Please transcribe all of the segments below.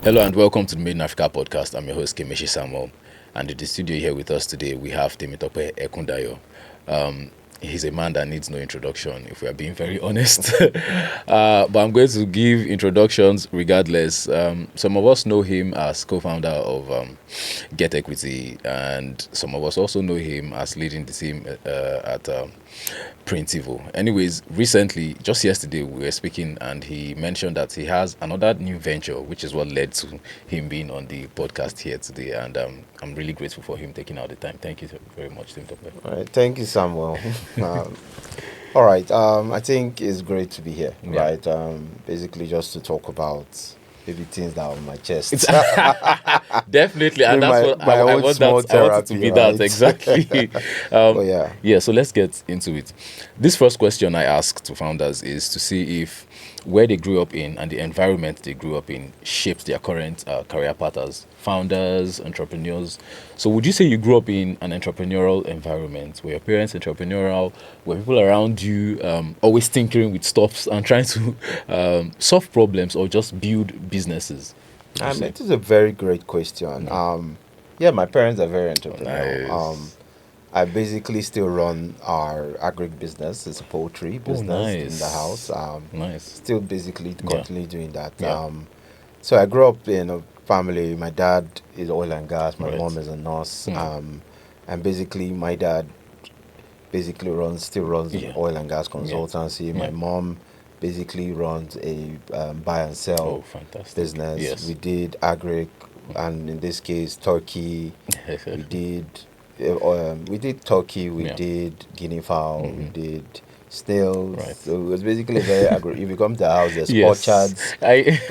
Hello and welcome to the Made in Africa podcast. I'm your host, Kemeshi Samuel. And in the studio here with us today, we have Temitope Ekundayo. He's a man that needs no introduction, if we are being very honest. But I'm going to give introductions regardless. Some of us know him as co-founder of GetEquity, and some of us also know him as leading the team at Printivo. Anyways, recently, just yesterday, we were speaking and he mentioned that he has another new venture, which is what led to him being on the podcast here today. And I'm really grateful for him taking out the time. Thank you very much, Temitope. All right, thank you, Samuel. All right, I think it's great to be here, right? Basically, just to talk about maybe things that are on my chest. Definitely, and that's what I want it to be, right? That exactly. Yeah. So let's get into it. This first question I ask to founders is to see if where they grew up in and the environment they grew up in shapes their current career path as founders, entrepreneurs. So would you say you grew up in an entrepreneurial environment? Were your parents entrepreneurial? Were people around you always tinkering with stuff and trying to solve problems or just build businesses? It is a very great question. My parents are very entrepreneurial. Nice. I basically still run our agric business. It's a poultry business in the house. Nice. Still basically continue doing that. Yeah. So I grew up in a family. My dad is oil and gas. My mom is a nurse. And basically my dad basically still runs oil and gas consultancy. My mom basically runs a buy and sell business. Yes. We did agric, and in this case turkey. We did turkey, we did guinea fowl, we did snails. Right. So it was basically very agri. If you come to the house, there's orchards,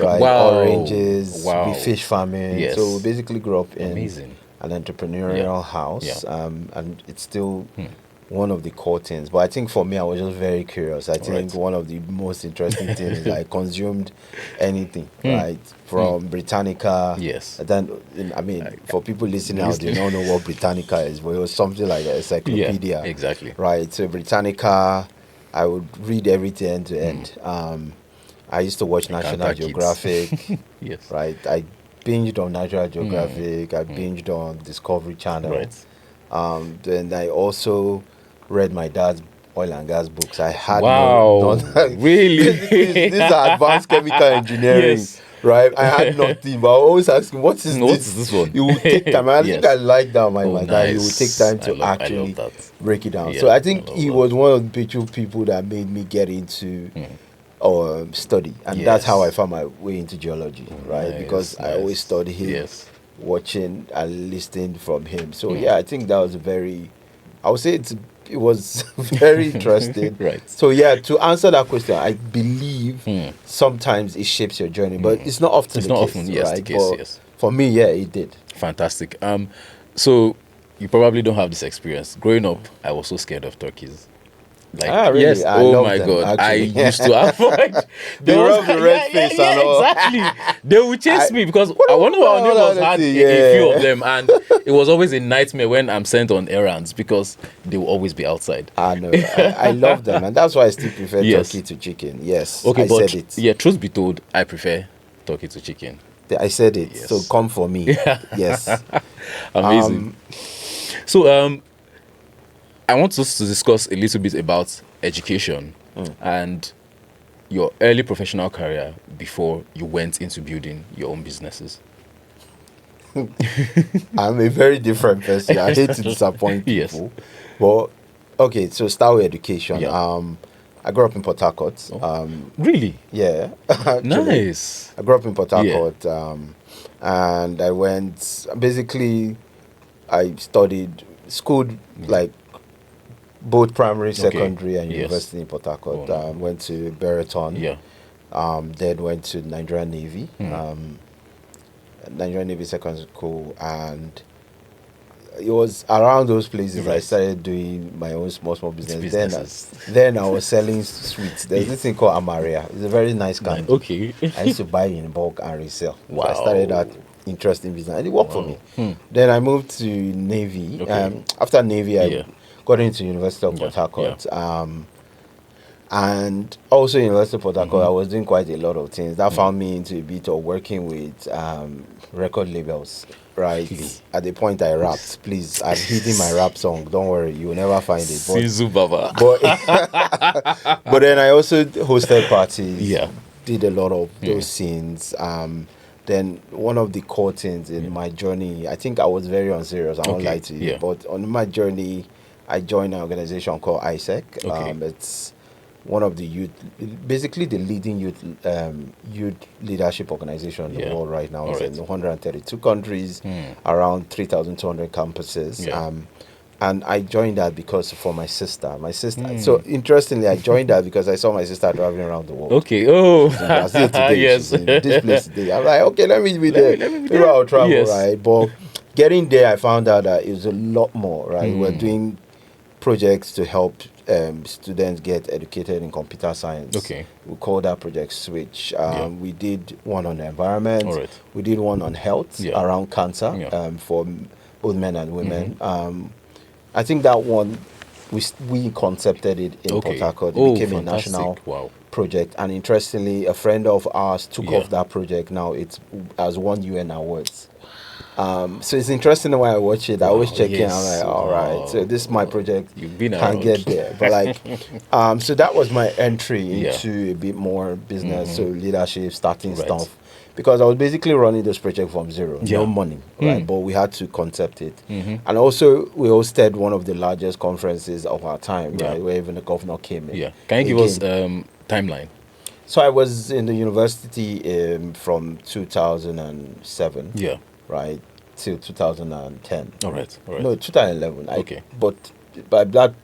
oranges, we fish farming. Yes. So we basically grew up in an entrepreneurial house, and it's still one of the core things. But I think for me, I was just very curious. I think one of the most interesting things is I consumed anything, right? From Britannica. Yes. Then, for people listening out, they don't know what Britannica is, but it was something like an encyclopedia. Yeah, exactly. Right. So Britannica, I would read everything end to end. I used to watch National Geographic. Yes. Right. I binged on National Geographic. I binged on Discovery Channel. Right. Then I also read my dad's oil and gas books. I had really? These are advanced chemical engineering, right? I had nothing, but I always ask him, what is this one? You will take time. I think I like that, my dad. He would take time to actually break it down. So I think he was one of the people that made me get into study, and that's how I found my way into geology, right? Because I always studied him, watching and listening from him. So I think that was I would say it was very interesting. Right. So to answer that question, I believe sometimes it shapes your journey, but it's not often. It's not often, right? the case, but for me, it did. Fantastic. So you probably don't have this experience. Growing up, I was so scared of turkeys. Really? Yes. Oh my God! Actually. I used to avoid. They were the red face and all. Exactly. They would chase me because one of our neighbors had a few of them, and it was always a nightmare when I'm sent on errands because they will always be outside. I know. I love them, and that's why I still prefer turkey to chicken. Yes. Okay, I said it. Yeah. Truth be told, I prefer turkey to chicken. I said it. Yes. So come for me. Yes. Amazing. So I want us to discuss a little bit about education and your early professional career before you went into building your own businesses. I'm a very different person. I hate to disappoint people. But okay, so start with education. I grew up in Port Harcourt. Really? Yeah. Nice. I grew up in Port Harcourt, and I went. Basically, I studied school like both primary, secondary, and university in Port Harcourt. Went to Brereton. Then went to Nigerian Navy. Nigerian Navy Secondary School, and it was around those places I started doing my own small business. Then I was selling sweets. There's this thing called Amaria. It's a very nice candy. Okay. I used to buy in bulk and resell. Wow. So I started that interesting business, and it worked for me. Then I moved to Navy. After Navy, I got into University of Port Harcourt. And also in University of Port Harcourt, I was doing quite a lot of things. That found me into a bit of working with record labels, right? Really? At the point I rapped, please, I'm hitting my rap song. Don't worry, you will never find it. Sinzu Baba. But then I also hosted parties, Yeah. did a lot of those scenes. Then one of the core things in my journey, I think I was very unserious, I won't lie to you, but on my journey, I joined an organization called ISEC. It's one of the youth, basically the leading youth leadership organization in the world right now. It's in 132 countries, around 3,200 campuses. And I joined that because for my sister. So interestingly, I joined that because I saw my sister traveling around the world. Okay. Oh. She's in Brazil today. Yes. She's in this place today. I'm like, okay, let me be there. Maybe I'll travel, right? But getting there, I found out that it was a lot more, right? We're doing projects to help students get educated in computer science. Okay. We call that Project Switch. We did one on the environment. We did one on health around cancer for both men and women. I think that one, we concepted it in Port Harcourt. It became a national project. And interestingly, a friend of ours took off that project. Now it's as won UN awards. So it's interesting when I watch it. I always check in. I'm like, all right, so this is my project. You've been can get there. But like, so that was my entry into a bit more business, so leadership, starting stuff. Because I was basically running this project from zero, no money, right? But we had to concept it. And also, we hosted one of the largest conferences of our time, right? Where even the governor came in. Yeah. Can you give us timeline? So I was in the university from 2007. Right, till 2010. All right. No, 2011. Okay. But by that,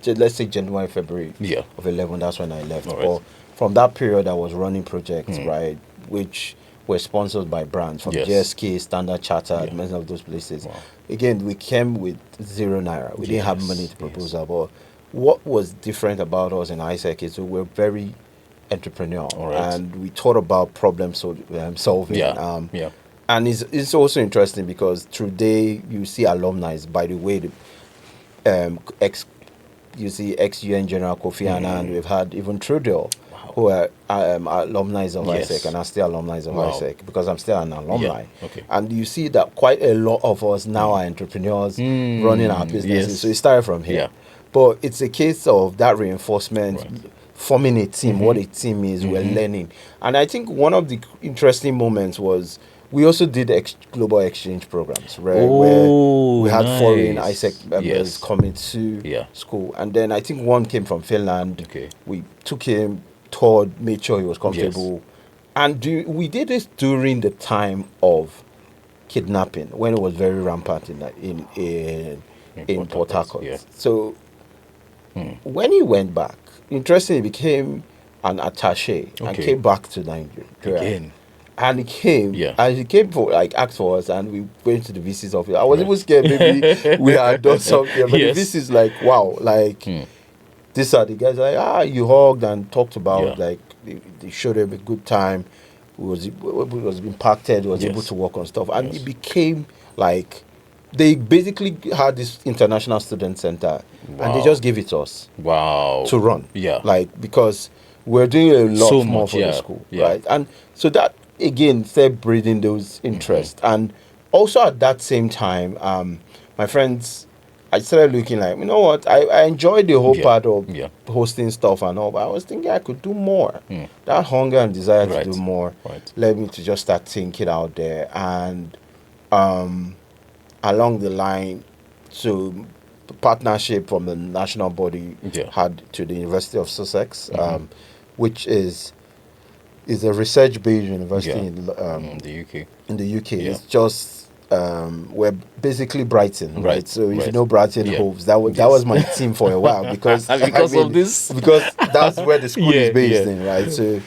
let's say January, February of 11, that's when I left. But from that period, I was running projects, right, which were sponsored by brands from GSK, Standard Chartered, many of those places. Again, we came with zero naira. We didn't have money to propose that. But what was different about us in ISEC is we were very entrepreneurial, and we thought about problem solving. And it's also interesting because today you see alumni. By the way, you see ex-UN General Kofi Annan. We've had even Trudeau, who are alumni of ISEC and are still alumni of ISEC, because I'm still an alumni. And you see that quite a lot of us now are entrepreneurs running our businesses. So it started from here. But it's a case of that reinforcement, forming a team, what a team is, we're learning. And I think one of the interesting moments was, we also did global exchange programs, right? Where we had foreign ISEC members coming to school. And then I think one came from Finland. We took him, toured, made sure he was comfortable. And we did this during the time of kidnapping, when it was very rampant in Port Harcourt. So when he went back, interestingly, he became an attaché and came back to Nigeria. Again. And he came, and he came for, like, asked for us, and we went to the VC's office. I was even scared maybe we had done something, but the VC's like, wow, like, these are the guys, like, you hugged and talked about, like, they showed him a good time, was impacted, was able to work on stuff, and it became, like, they basically had this international student center, and they just gave it to us to run. Like, because we're doing a lot more for the school, right? And so that, again, started breeding those interests. And also at that same time, my friends, I started looking like, you know what, I enjoyed the whole part of hosting stuff and all, but I was thinking I could do more. That hunger and desire to do more led me to just start thinking out there. And along the line, so partnership from the national body had to the University of Sussex, which is a research-based university in the UK. In the UK, it's just we're basically Brighton, right? So if you know Brighton Hove, that was my team for a while, because of this, because that's where the school is based in, right? So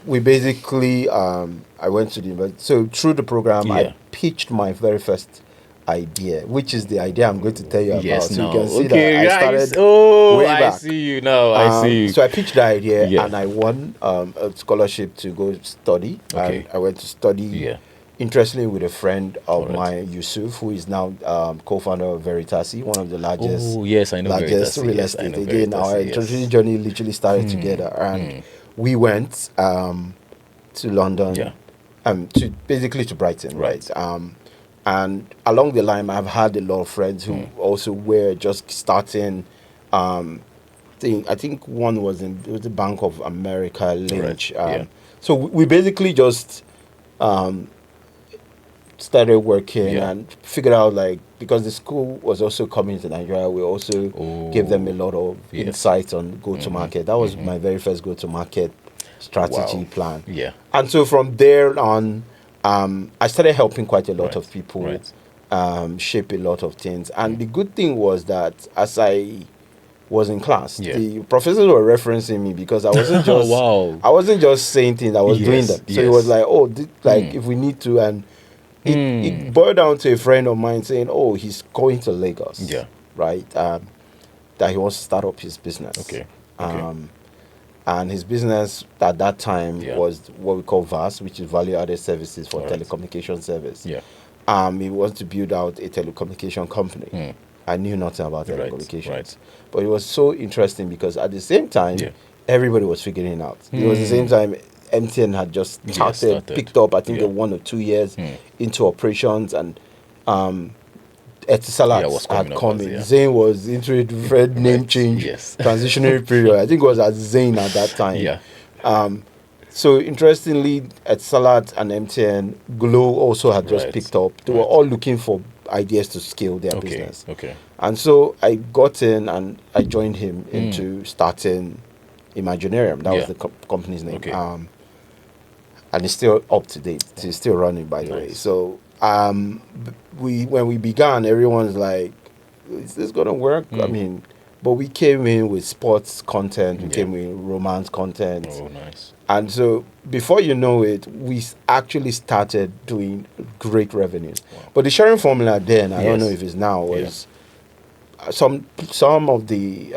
we basically I went to the university. So through the program, I pitched my very first idea, which is the idea I'm going to tell you about. So you can see that I started way back. I see you now. I see you. So I pitched the idea and I won a scholarship to go study. I went to study interestingly, with a friend of mine, Yusuf, who is now co-founder of Veritasi, one of the largest, I know largest Veritasi. real Yes, I estate. know Again, our Veritasi, entrepreneurial journey literally started together, and we went to London, to basically to Brighton, right? And along the line, I've had a lot of friends who also were just starting. I think one was it was the Bank of America, Lynch. So we basically just started working and figured out, like, because the school was also coming to Nigeria, we also gave them a lot of insights on go-to-market. That was my very first go-to-market strategy plan. And so from there on, I started helping quite a lot of people shape a lot of things. And the good thing was that as I was in class, the professors were referencing me because I wasn't just I wasn't just saying things, I was doing them. So it was like, like if we need to, and it boiled down to a friend of mine saying, he's going to Lagos, right? That he wants to start up his business. And his business at that time was what we call VAS, which is Value Added Services for Telecommunication Service. He wants to build out a telecommunication company. I knew nothing about telecommunications. But it was so interesting because at the same time, everybody was figuring it out. It was the same time MTN had just started, picked up, I think 1 or 2 years into operations, and Etisalat had come in. Zain was into a different name change, transitionary period. I think it was at Zain at that time. So interestingly, Etisalat and MTN, Glow also had just picked up. They were all looking for ideas to scale their business. And so I got in and I joined him into starting Imaginarium. That was the company's name. And it's still up to date. It's still running, by the way. So when we began, everyone's like, is this gonna work? I mean, but we came in with sports content, we came in with romance content. And so before you know it, we actually started doing great revenues. But the sharing formula then, I don't know if it's now, was some of the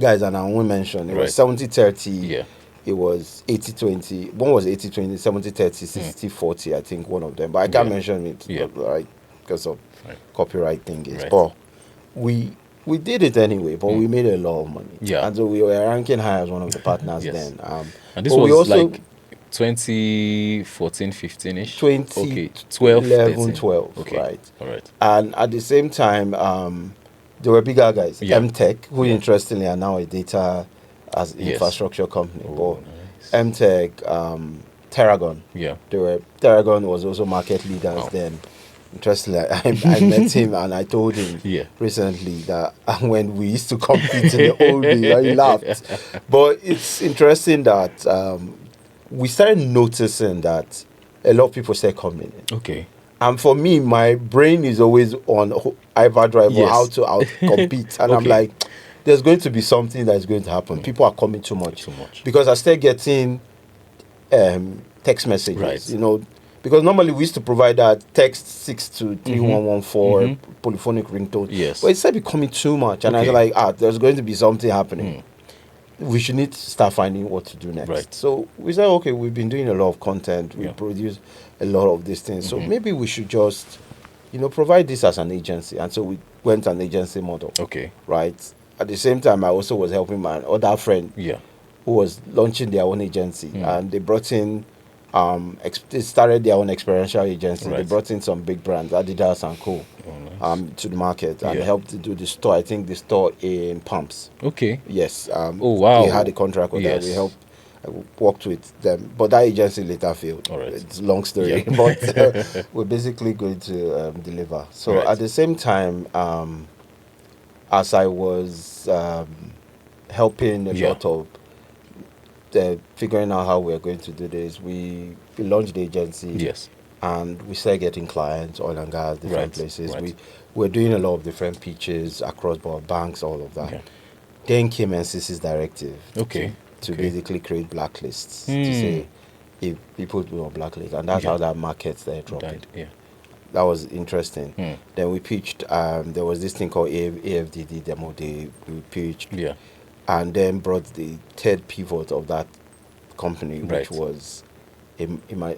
guys that I won't mention, it was 70-30. It was 80-20. One was 80-20, 70-30, 60-40, I think, one of them. But I can't mention it because of copyright things. But we did it anyway, but we made a lot of money. And so we were ranking high as one of the partners then. And this was also like 2014, 15-ish? 12, right? All right. And at the same time, there were bigger guys, MTech, who interestingly are now a data as infrastructure company. MTech, Terragon. Terragon was also market leaders then. Interestingly, I met him and I told him recently that when we used to compete in the old days, he laughed. But it's interesting that we started noticing that a lot of people started coming in. And for me, my brain is always on hyperdrive on how to out-compete. And I'm like, there's going to be something that is going to happen. People are coming too much. Because I started getting text messages, because normally we used to provide that text 6 to 3114 polyphonic ringtone. But it started becoming too much. And I was like, there's going to be something happening. We should need to start finding what to do next. So we said, okay, we've been doing a lot of content. We produce a lot of these things. So maybe we should just, provide this as an agency. And so we went an agency model. Right? At the same time, I also was helping my other friend who was launching their own agency. And they brought in, they started their own experiential agency. They brought in some big brands, Adidas and Co. To the market and helped to do the store. I think the store in Pumps. Yes. They had a contract with that. We helped. I worked with them, but that agency later failed. It's a long story, but we're basically going to deliver. So at the same time, as I was helping a lot of figuring out how we're going to do this, we launched the agency. And we started getting clients, oil and gas, different places. We're doing a lot of different pitches across board, banks, all of that. Then came NCC's directive to basically create blacklists to say if people do on blacklist, and that's how that market started dropping. That was interesting. Then we pitched. There was this thing called AFDD demo day. We pitched, and then brought the third pivot of that company, which was in my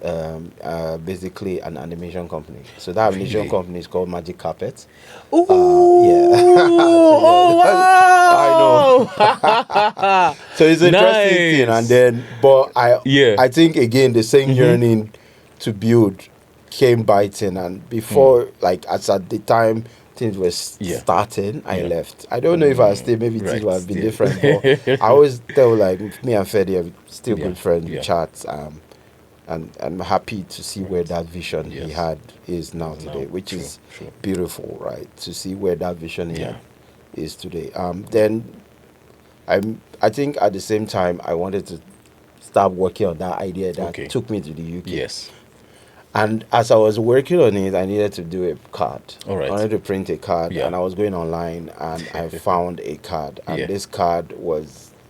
basically an animation company. So that animation company is called Magic Carpet. Oh, so, I know. So it's an interesting thing, and then but I think again the same yearning to build came biting, and before like as at the time things were starting, I left. I don't know if I stayed, maybe things would have been different, but I always tell like me and Fedi are still good friends, we chat, and I'm happy to see where that vision he had is now today, which is beautiful, right? To see where that vision he had is today. Then I think at the same time I wanted to start working on that idea that took me to the UK. Yes. And as I was working on it, I needed to do a card. All right. I wanted to print a card, and I was going online, and I found a card. And this card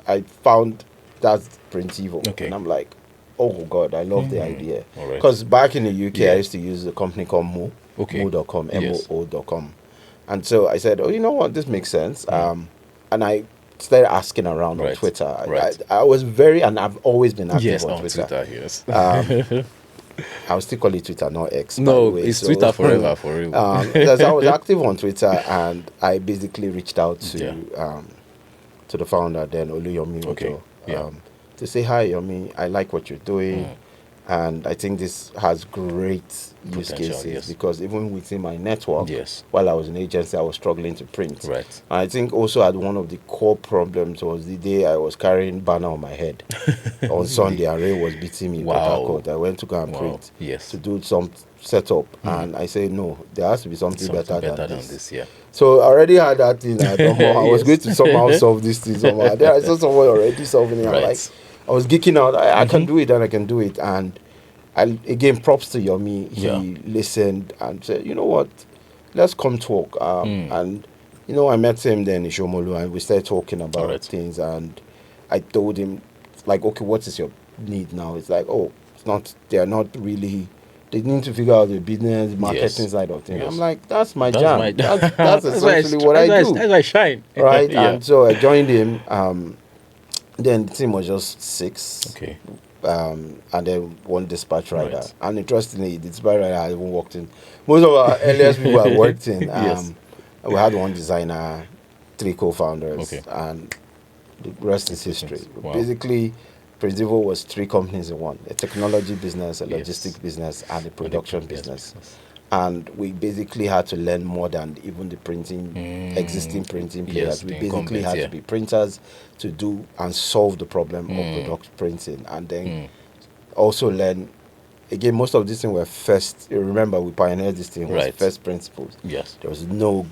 I found that's Printivo. Okay. And I'm like, oh, God, I love the idea. Because back in the UK, I used to use a company called Mo, Mo.com, MOO.com. And so I said, oh, you know what, this makes sense. And I started asking around on Twitter. I was and I've always been active on Twitter. Yes. I'll still call it Twitter, not X. No, it's Twitter forever, for real. I was active on Twitter, and I basically reached out to the founder then, Oluyomi Ojo, to say, hi, Yomi, I like what you're doing, and I think this has great use cases because even within my network, while I was in agency, I was struggling to print. Right. And I think also one of the core problems was the day I was carrying banner on my head. On Sunday, and Ray was beating me in Port Harcourt. I went to go and print to do some setup, and I said, no, there has to be something better than this. So I already had that thing. I was going to somehow solve this thing somehow. Then I saw someone already solving it. I was geeking out. I can do it, and I can do it. And again, props to Yomi. He listened and said, you know what, let's come talk. And, I met him then in Shomolu, and we started talking about things. And I told him, like, okay, what is your need now? It's like, they're not really, they need to figure out the business, marketing side of things. I'm like, that's my jam. That's essentially what I do. That's my shine. Right? And so I joined him. Then the team was just 6. Okay. And then one dispatch rider. And interestingly, the dispatch rider I even worked in. Most of our earliest people I worked in. We had one designer, 3 co-founders, and the rest is history. Basically, Printivo was 3 companies in one: a technology business, a logistic business, and a production business. And we basically had to learn more than even the existing printing players. We basically had to be printers to do and solve the problem of product printing. And then also learn, again, most of these things were first, remember we pioneered this thing, was first principles. Yes. There was no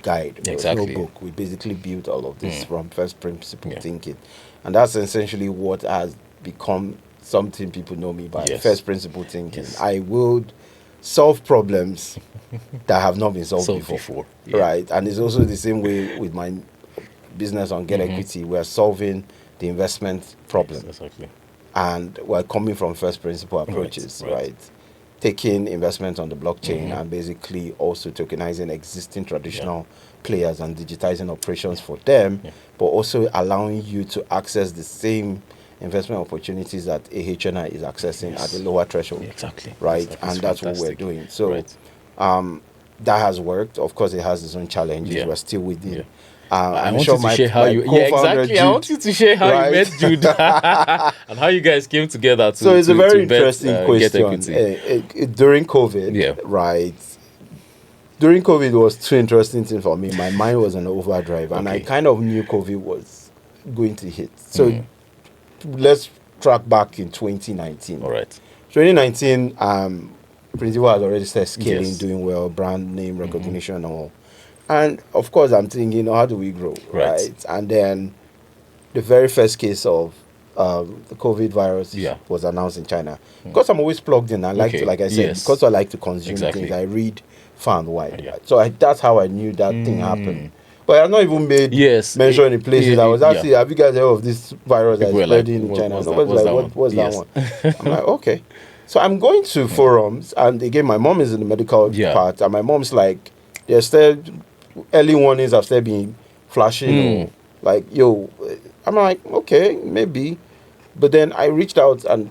guide, there was no book. We basically built all of this from first principle thinking. And that's essentially what has become something people know me by, first principle thinking. I would solve problems that have not been solved before. Right? And it's also the same way with my business on GetEquity. We're solving the investment problem. And we're coming from first principle approaches, right? Taking investment on the blockchain and basically also tokenizing existing traditional players and digitizing operations for them, but also allowing you to access the same investment opportunities that a HNI is accessing at a lower threshold. Right? And that's what we're doing. So that has worked. Of course, it has its own challenges. We're still within. I want you to share how you... Yeah, exactly. Jude, I want you to share how you met Jude and how you guys came together to... So it's a very interesting question. During COVID, right? During COVID, it was 2 interesting things for me. My mind was on overdrive, and I kind of knew COVID was going to hit. So let's track back in 2019. All right. 2019, Printivo has already started scaling, doing well, brand name recognition and all. And of course, I'm thinking, how do we grow, right? And then the very first case of the COVID virus was announced in China. Because I'm always plugged in, I like to, like I said, because I like to consume things, I read far and wide. Right? So that's how I knew that thing happened. But I've not even made mention in places. I was asking, have you guys heard of this virus that's spreading in China? Nobody's like, what's that one? I'm like, okay. So I'm going to forums, and again, my mom is in the medical part, and my mom's like, there's still early warnings have still been flashing, or like, yo, I'm like, okay, maybe. But then I reached out and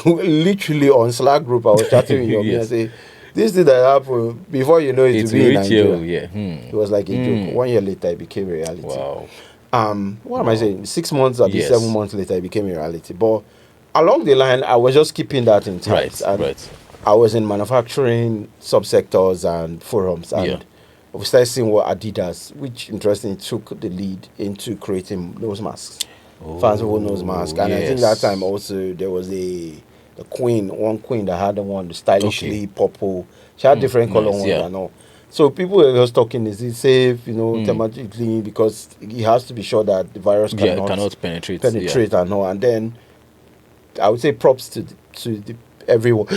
literally on Slack group, I was chatting with Yomi and say, this thing that happened, before you know it, to be in Nigeria. It was like a joke. 1 year later, it became a reality. Wow. What am I saying? 6 months, or 7 months later, it became a reality. But along the line, I was just keeping that in tight. Right. I was in manufacturing subsectors and forums, and we started seeing what Adidas, which interestingly took the lead into creating nose masks. Fanciful nose mask. And I think that time also there was one queen that had the one stylishly purple. She had different color ones and all. So people were just talking, is it safe, thermologically, because it has to be sure that the virus cannot penetrate and all. And then I would say props to everyone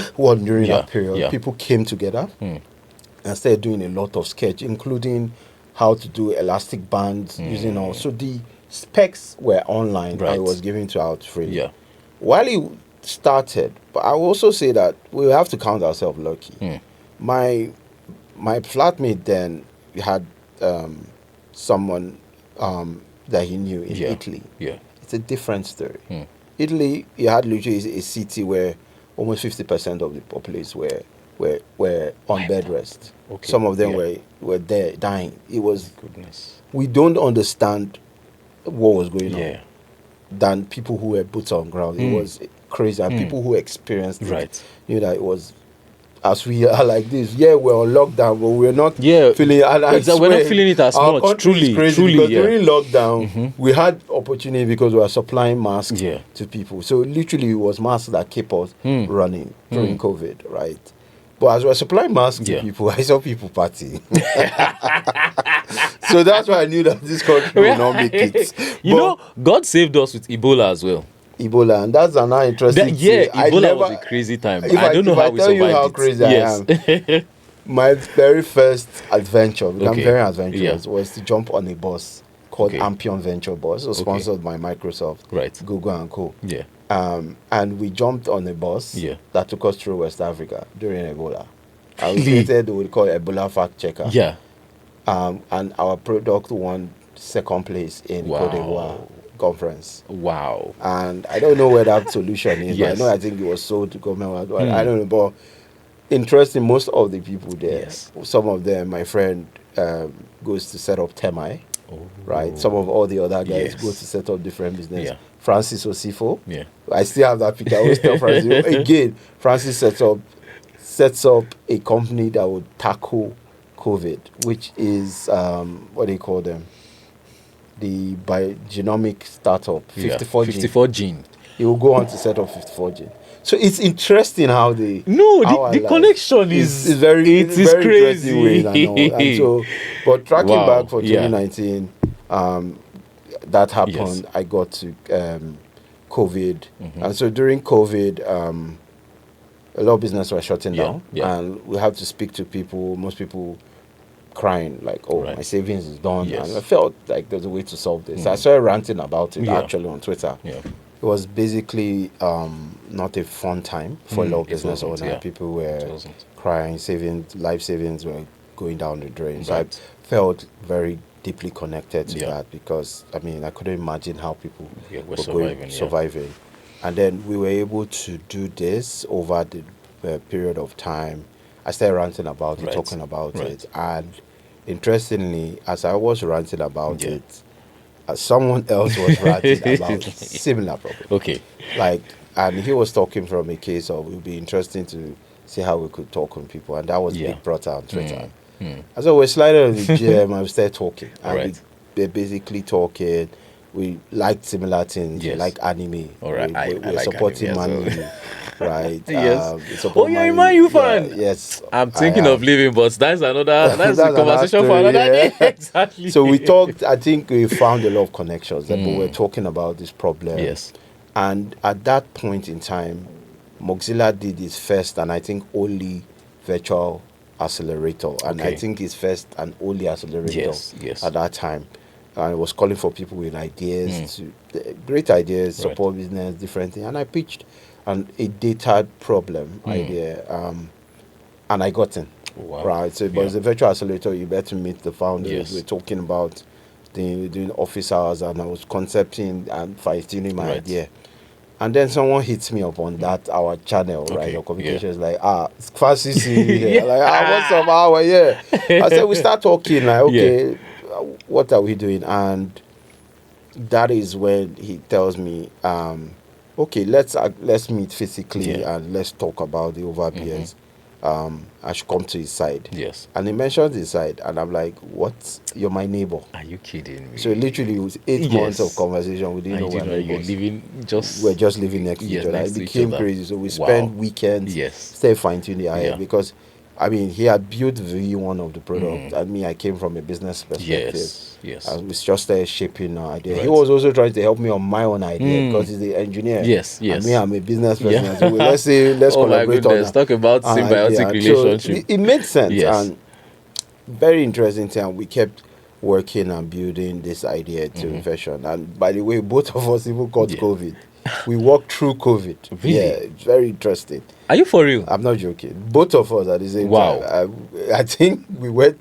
during that period. People came together and started doing a lot of sketch, including how to do elastic bands using all. So the specs were online. I was giving to out freely. While it started, but I will also say that we have to count ourselves lucky. My flatmate then had someone that he knew in Italy. It's a different story. Italy, you had literally a city where almost 50% of the population were on bed rest. Some of them were there dying. It was we don't understand what was going on than people who were boots on ground. It was crazy, and people who experienced it knew that it was. As we are like this, we're on lockdown, but we're not feeling. And we're not feeling it as much. Truly, because during lockdown, we had opportunity because we were supplying masks to people. So literally, it was masks that kept us running during COVID, right? But as we were supplying masks to people, I saw people partying. So that's why I knew that this country will not make it. God saved us with Ebola as well. Ebola, and that's another interesting thing. Ebola was a crazy time. I don't know how we survived it. If I tell you how crazy I am, my very first adventure, very adventurous, was to jump on a bus called Ampion Venture Bus. It was sponsored by Microsoft, Google and Co. And we jumped on a bus that took us through West Africa during Ebola. I was created what we call Ebola fact checker. And our product won second place in Cote d'Ivoire conference. Wow. And I don't know where that solution is. But I think it was sold to government. I don't know. But interesting, most of the people there, some of them, my friend goes to set up Temai. Right? Some of all the other guys go to set up different business. Francis Osifo. I still have that picture. I always tell Francis. Again, Francis sets up a company that would tackle COVID, which is what do you call them? The biogenomic startup, 54 gene. He will go on to set up 54 gene. So it's interesting how the connection is very crazy. Ways and so, but tracking back for 2019, that happened. Yes. I got to COVID, and so during COVID, a lot of business were shutting down, and we have to speak to people. Most people crying like, my savings is done, and I felt like there's a way to solve this. I started ranting about it actually on Twitter. It was basically not a fun time for a lot of business owners. People were crying, life savings were going down the drain. So I felt very deeply connected to that, because I mean I couldn't imagine how people were surviving. And then we were able to do this over the period of time. I started ranting about it, talking about it, and interestingly, as I was ranting about it, someone else was ranting about similar problem. And he was talking from a case of it would be interesting to see how we could talk on people, and that was big brought on Twitter. And so we're sliding on the GM and we started talking, and we're basically talking. We liked similar things. We like anime. We're supporting Manu. Right. You're a Man U fan. Yes. I'm thinking of leaving, but that's a conversation for another day. Exactly. So we talked. I think we found a lot of connections. But we're talking about this problem. Yes. And at that point in time, Mozilla did its first and I think only virtual accelerator, and I think its first and only accelerator at that time. And I was calling for people with ideas, great ideas, support business, different things. And I pitched a data problem idea, and I got in. Wow. Right. So, but it's a virtual accelerator. You better meet the founders. We're talking about doing office hours, and I was concepting and fine-tuning my idea. And then someone hits me up on that our channel, right? Your communications like, it's fancy seeing you here. Like, what's up, our yeah. I said we start talking like, okay, what are we doing? And that is when he tells me, okay, let's meet physically and let's talk about the over beers. I should come to his side. Yes. And he mentioned his side, and I'm like, what? You're my neighbor. Are you kidding me? So literally it was 8 months of conversation. We didn't know we're neighbors. We're just living next to each other. It became crazy. So we spent weekends stay fine-tuning the idea because I mean, he had built V1 of the product, and me, I came from a business perspective. Yes. And we just started shaping our idea. Right. He was also trying to help me on my own idea because he's the engineer. Yes. And me, I'm a business person. So let's collaborate on that. Talk about symbiotic relationship. So it made sense. And very interesting thing. We kept working and building this idea to version. And by the way, both of us even caught COVID. We walked through COVID. Really? Yeah, it's very interesting. Are you for real? I'm not joking. Both of us at the same time. I think we went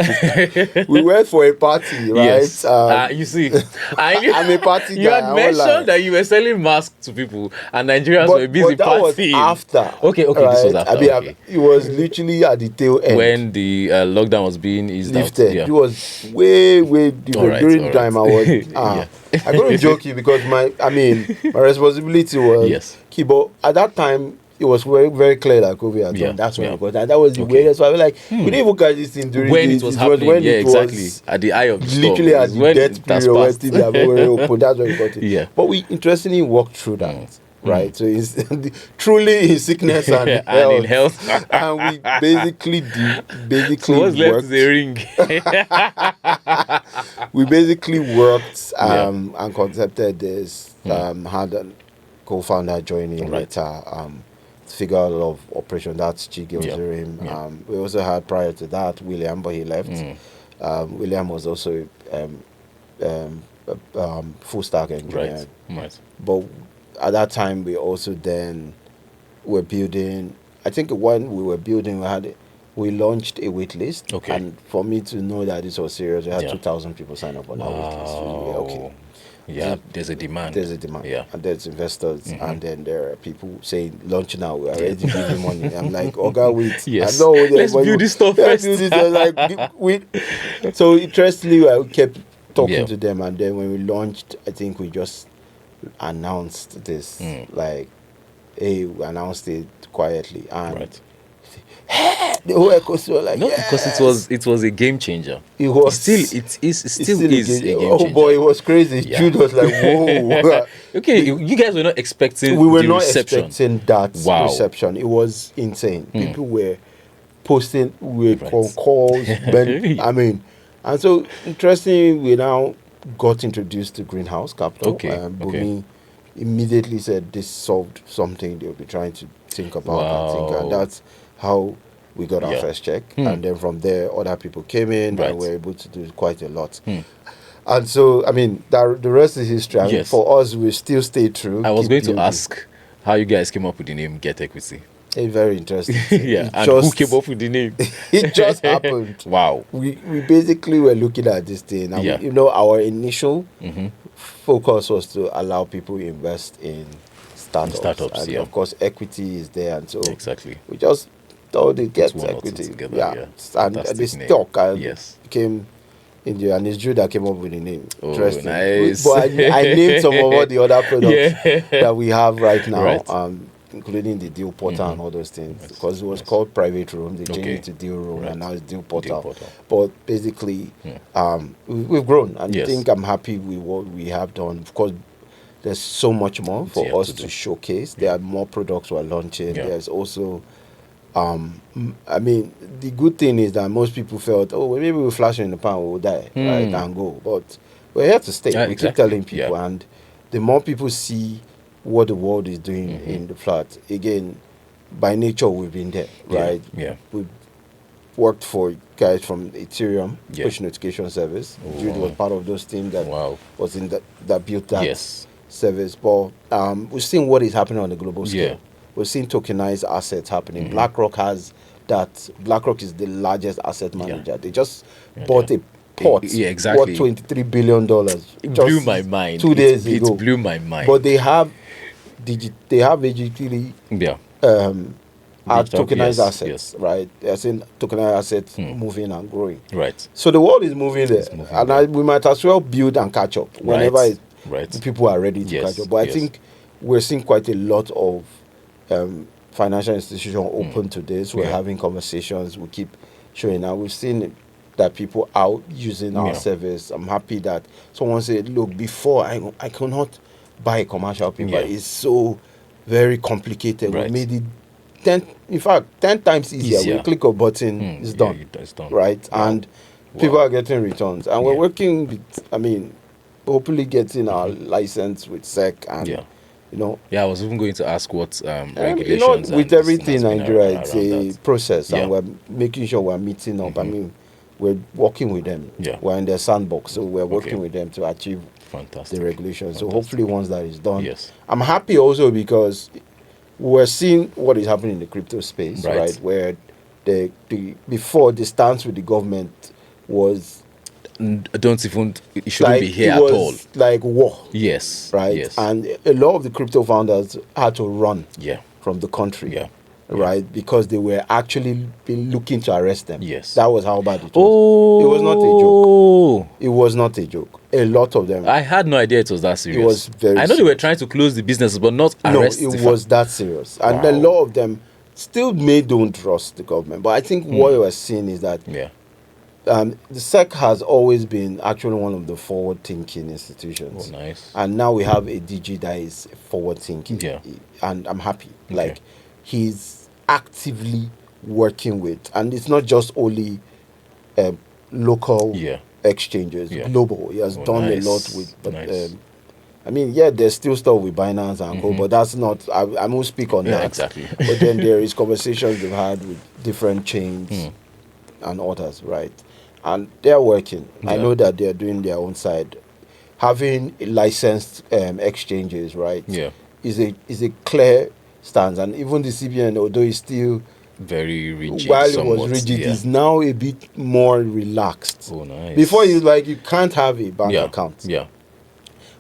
for a party, right? Yes. You see, I'm a party guy. You had mentioned that you were selling masks to people and Nigerians were busy that partying. Was after. Okay, right? This was after. It was literally at the tail end. When the lockdown was being eased lifted. Out. Yeah. It was way different. During the time I was... I'm going to joke you because my responsibility was keyboard. At that time, it was very, very clear that COVID had done. That's when I got that. That was the weirdest. So I was like, we didn't even catch this thing during when it was happening. When it was at the eye of the storm. Literally at the death period when things are very open. That's when we got it. Yeah. But we interestingly walked through that. Right, so it's truly in sickness and in health, and we basically so what's left is a ring. We basically worked and concepted this. Had a co-founder joining later to figure out a lot of operation. That's Chige Ozurim. We also had prior to that William, but he left. William was also full stack engineer. Right. But at that time, we also then were building. I think when we were building, we launched a wait list. Okay. And for me to know that this was serious, we had 2,000 people sign up on our wait list. Okay. Yeah, there's a demand. Yeah. And there's investors, and then there are people saying, launch now, we're ready to give you money. I'm like, okay, wait. Yes. I know, let's build this stuff first. So interestingly, I kept talking to them, and then when we launched, I think we just announced this like, hey, we announced it quietly, and the whole ecosystem was like, because it was a game changer. It was it still is a game changer. Oh boy, it was crazy. Jude was like, whoa. Okay, you guys were not expecting. We were not expecting that reception. It was insane. People were posting with calls. And so interestingly, we now got introduced to Greenhouse Capital. Bumi immediately said this solved something they'll be trying to think about and that's how we got our first check. And then from there, other people came in and were able to do quite a lot. And so, the rest is history. For us, we still stay true. I was going to ask how you guys came up with the name GetEquity. It's very interesting. And who came up with the name? It just happened. Wow. We basically were looking at this thing. And our initial focus was to allow people to invest in startups. And of course, equity is there. And so we just thought they get equity. And they stuck. Came in there, and it's Drew that came up with the name. Interesting. Nice. But I named some of all the other products that we have right now. Including the deal portal and all those things, because it was called private room. They changed it to deal room, and now it's deal portal. But basically, we've grown, and I think I'm happy with what we have done. Of course, there's so much more for us to showcase. There are more products we're launching. There's also, the good thing is that most people felt, maybe we'll flash in the pan, we'll die, right, and go. But we're here to stay. We keep telling people, and the more people see what the world is doing in the flat. Again, by nature, we've been there, right? We've worked for guys from Ethereum, push notification service. Jude was part of those teams that was in that built that service. But we've seen what is happening on the global scale. We've seen tokenized assets happening. BlackRock has that. BlackRock is the largest asset manager. They just bought a port worth $23 billion. It blew my mind. 2 days ago. It blew my mind. But they have they have digitally tokenized assets, right? As in tokenized assets moving and growing. Right. So the world is moving there, we might as well build and catch up whenever people are ready to catch up. But I think we're seeing quite a lot of financial institutions open to this. We're having conversations. We keep showing now. We've seen that people out using our service. I'm happy that someone said, look, before I could not buy commercial paper. It's so very complicated. We made it 10 times easier. We click a button, it's done. It's done. Right? Wow. And people are getting returns. And we're working with, hopefully getting our license with SEC and I was even going to ask what regulations. With everything in Nigeria, it's a process, and we're making sure we're meeting up. We're working with them. We're in their sandbox, so we're working with them to achieve the regulations. So hopefully, once that is done, I'm happy also because we're seeing what is happening in the crypto space, right? Where the before the stance with the government was. It shouldn't be here at all. Like war. Yes. Right? Yes. And a lot of the crypto founders had to run from the country. Right? Because they were actually been looking to arrest them. Yes. That was how bad it was. It was not a joke. It was not a joke. A lot of them. I had no idea it was that serious. It was very I know they were trying to close the businesses, but not arrest. No, it was that serious. And a lot of them still don't trust the government. But I think what we're seeing is that the SEC has always been actually one of the forward-thinking institutions. Oh, nice. And now we have a DG that is forward-thinking. And I'm happy. Like, he's actively working with, and it's not just only local exchanges, global. He has done a lot with, but there's still stuff with Binance and Co, but that's not, I won't speak on that. Exactly. But then there is conversations they've had with different chains and others, right? And they're working. I know that they're doing their own side. Having licensed exchanges, right? Is a clear stance. And even the CBN, although it's still very rigid, while it was rigid, is now a bit more relaxed. Oh, nice. Before you can't have a bank account.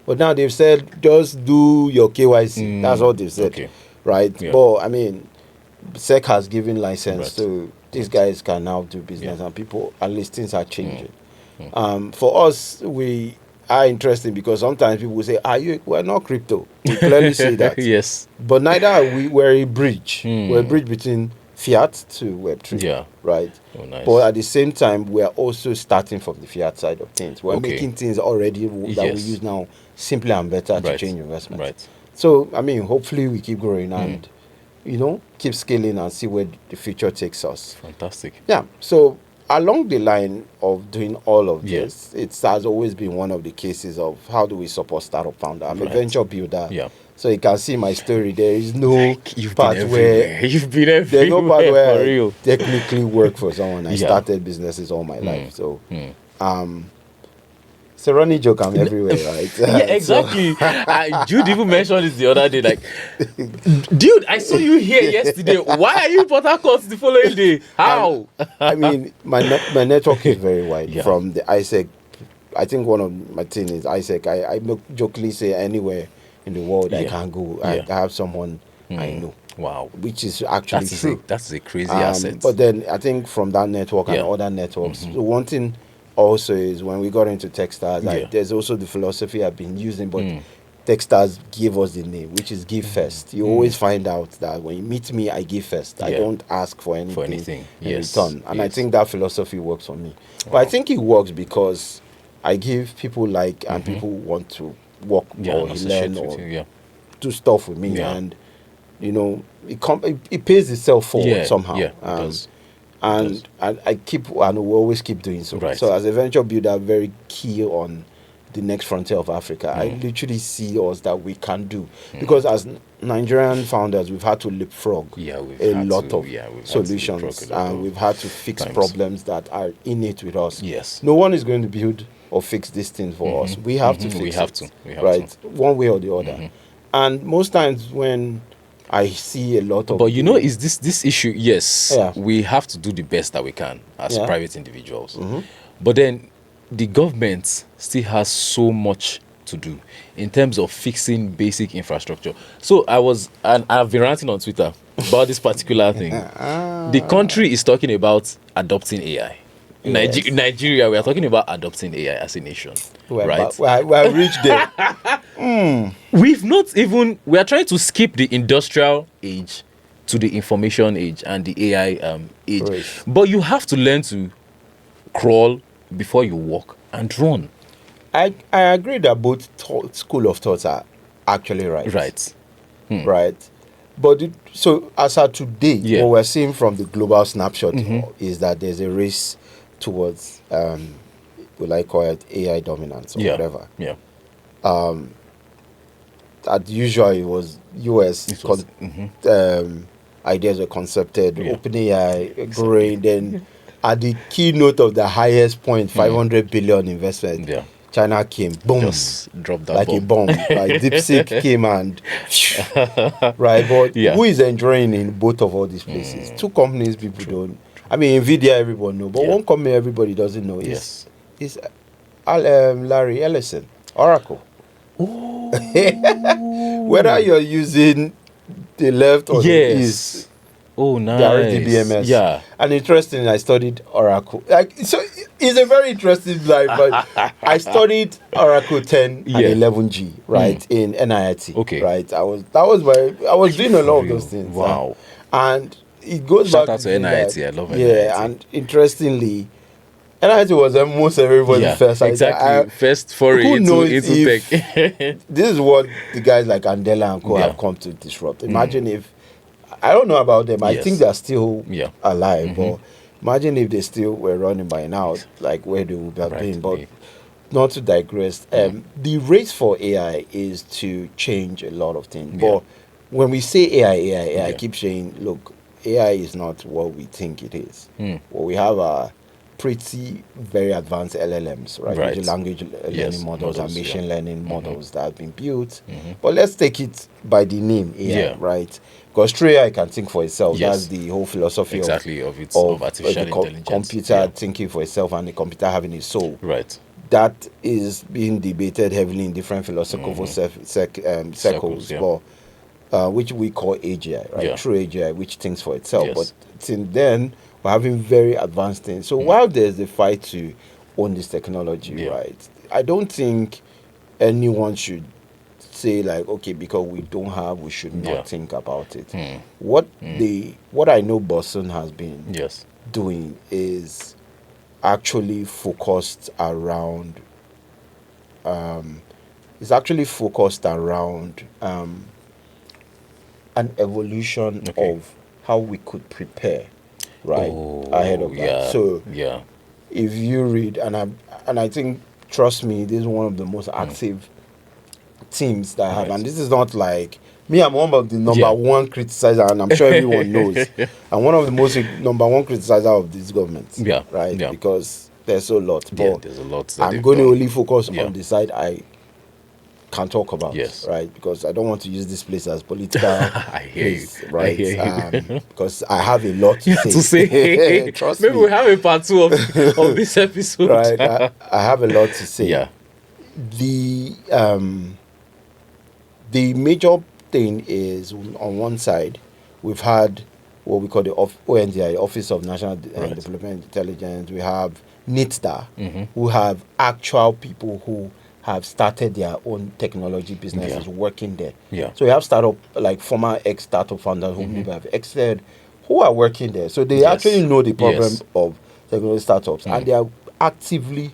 But now they've said just do your KYC. That's what they've said, right? But SEC has given license to these guys can now do business, and people at least things are changing. For us, we are interesting because sometimes people will say, we're not crypto. We clearly say that. Yes. But neither are we. We're a bridge. We're a bridge between fiat to Web3. Right? Oh, nice. But at the same time, we're also starting from the fiat side of things. We're making things already that we use now simpler and better to change investment. Right. So, hopefully we keep growing and keep scaling and see where the future takes us. Fantastic. Yeah. So along the line of doing all of this, it has always been one of the cases of how do we support startup founder. I'm a venture builder. So you can see my story. There is no part where you've been everywhere. There's no part where I technically work for someone. I started businesses all my life. So it's a running joke. I'm everywhere, right? Exactly. Jude even mentioned this the other day. Like, dude, I saw you here yesterday. Why are you in Port Harcourt the following day? How? My network is very wide from the ISEC. I think one of my things is ISEC. I jokingly say anywhere in the world I can go. I have someone I know. Wow. Which is actually true. That's a crazy asset. But then I think from that network and other networks, the one thing also is when we got into Techstars, there's also the philosophy I've been using, but Techstars gave us the name, which is give first. You always find out that when you meet me, I give first. I don't ask for anything in return. And I think that philosophy works for me. Wow. But I think it works because I give people and people want to work or learn or do stuff with me. And, it pays itself forward somehow. Yeah, it does. And I keep and will always keep doing so. Right. So as a venture builder, very key on the next frontier of Africa. I literally see us that we can do because as Nigerian founders, we've had to leapfrog a lot of solutions, and we've had to fix problems that are innate with us. Yes. No one is going to build or fix this thing for us. We have to fix it. We have to. One way or the other. And most times when I see a lot of... But is this issue, we have to do the best that we can as private individuals. But then the government still has so much to do in terms of fixing basic infrastructure. So I've been ranting on Twitter about this particular thing. The country is talking about adopting AI. Yes. Nigeria, we are talking about adopting AI as a nation, right? We have reached there. We are trying to skip the industrial age to the information age and the AI age. Right. But you have to learn to crawl before you walk and run. I agree that both school of thoughts are actually right. Right. Right. But so as of today, what we're seeing from the global snapshot is that there's a race towards will I call it AI dominance or whatever. Yeah. That usually was US ideas were concepted, OpenAI, brain, then at the keynote of the highest point, 500 billion investment. Yeah. China came, boom, just dropped that like bomb. a bomb. Like DeepSeek came and right, but who is enjoying in both of all these places? Two companies people don't. I mean, Nvidia, everyone know, but one company everybody doesn't know is Larry Ellison, Oracle. Whether you're using the left or the east. Oh, nice. They are DBMS. Yeah. And interesting, I studied Oracle. So it's a very interesting life, but I studied Oracle 10 and 11G, right, in NIT. Okay. Right. I was doing a lot of those things. Wow. And it goes Shout back out to NIT. I love NIT. Yeah, and interestingly, NIT was almost everybody's first. Exactly. First foray into tech. This is what the guys like Andela and Co have come to disrupt. Imagine if, I don't know about them. I think they're still alive, but imagine if they still were running by now, like where they would have been. But not to digress, the race for AI is to change a lot of things. But when we say AI, I keep saying, look, AI is not what we think it is. What we have are pretty very advanced LLMs, right? Language learning models and machine learning models that have been built. But let's take it by the name AI, right? Because true AI can think for itself. That's the whole philosophy of artificial intelligence. Computer thinking for itself and the computer having a soul. Right. That is being debated heavily in different philosophical circles, but which we call AGI, right? True AGI, which thinks for itself. But since then, we're having very advanced things. So while there's the fight to own this technology, right, I don't think anyone should say like, okay, because we don't have, we should not think about it. What I know Boston has been doing is actually focused around an evolution of how we could prepare ahead of that. So if you read, and I think, trust me, this is one of the most active teams that I have, and this is not like me, I'm one of the number one criticizer, and I'm sure everyone knows. I'm one of the most number one criticizer of this government. Because there's a lot. But there's a lot. I'm going to only focus on the side I can talk about, right? Because I don't want to use this place as political. I hear place, you. right? I hear you. Because I have a lot to say. Trust Maybe me. we have a part 2 of this episode. Right. I have a lot to say. Yeah. The major thing is, on one side, we've had what we call the ONDI, Office of National Development Intelligence. We have NITDA, who have actual people who have started their own technology businesses working there. So we have startup, like former ex-startup founders who maybe have exited, who are working there. So they actually know the problem of technology startups, and they are actively.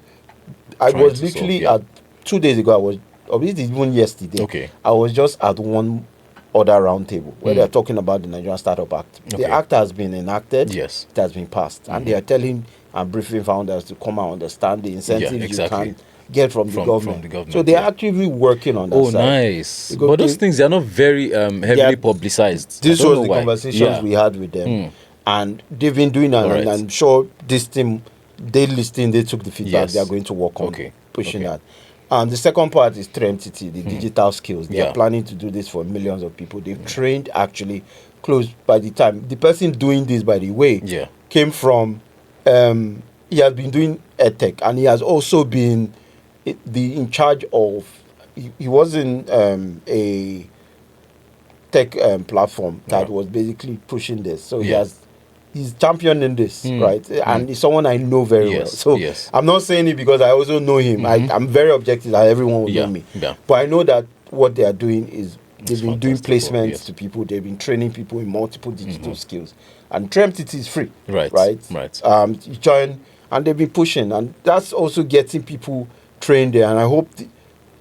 I was literally at 2 days ago. Even yesterday. I was just at one other round table where they are talking about the Nigerian Startup Act. The act has been enacted. It has been passed, and they are telling and briefing founders to come and understand the incentives you can get from the government. So they are actively working on that side. Nice. But those things are not very heavily publicized. This was the conversations we had with them, and they've been doing that. And I'm sure this team, they listened, they took the feedback. They are going to work on pushing that. And the second part is 3MTT, the digital skills. They are planning to do this for millions of people. They've trained actually close by the time. The person doing this, by the way, came from, he has been doing EdTech, and he has also been in charge of he was in a tech platform that was basically pushing this. So he's championing this, right? And he's someone I know very well. So I'm not saying it because I also know him. I'm very objective that everyone will know me. But I know that what they are doing is they've been doing placements to people. They've been training people in multiple digital skills. And TREMTT is free, right? You join, and they've been pushing. And that's also getting people trained there. And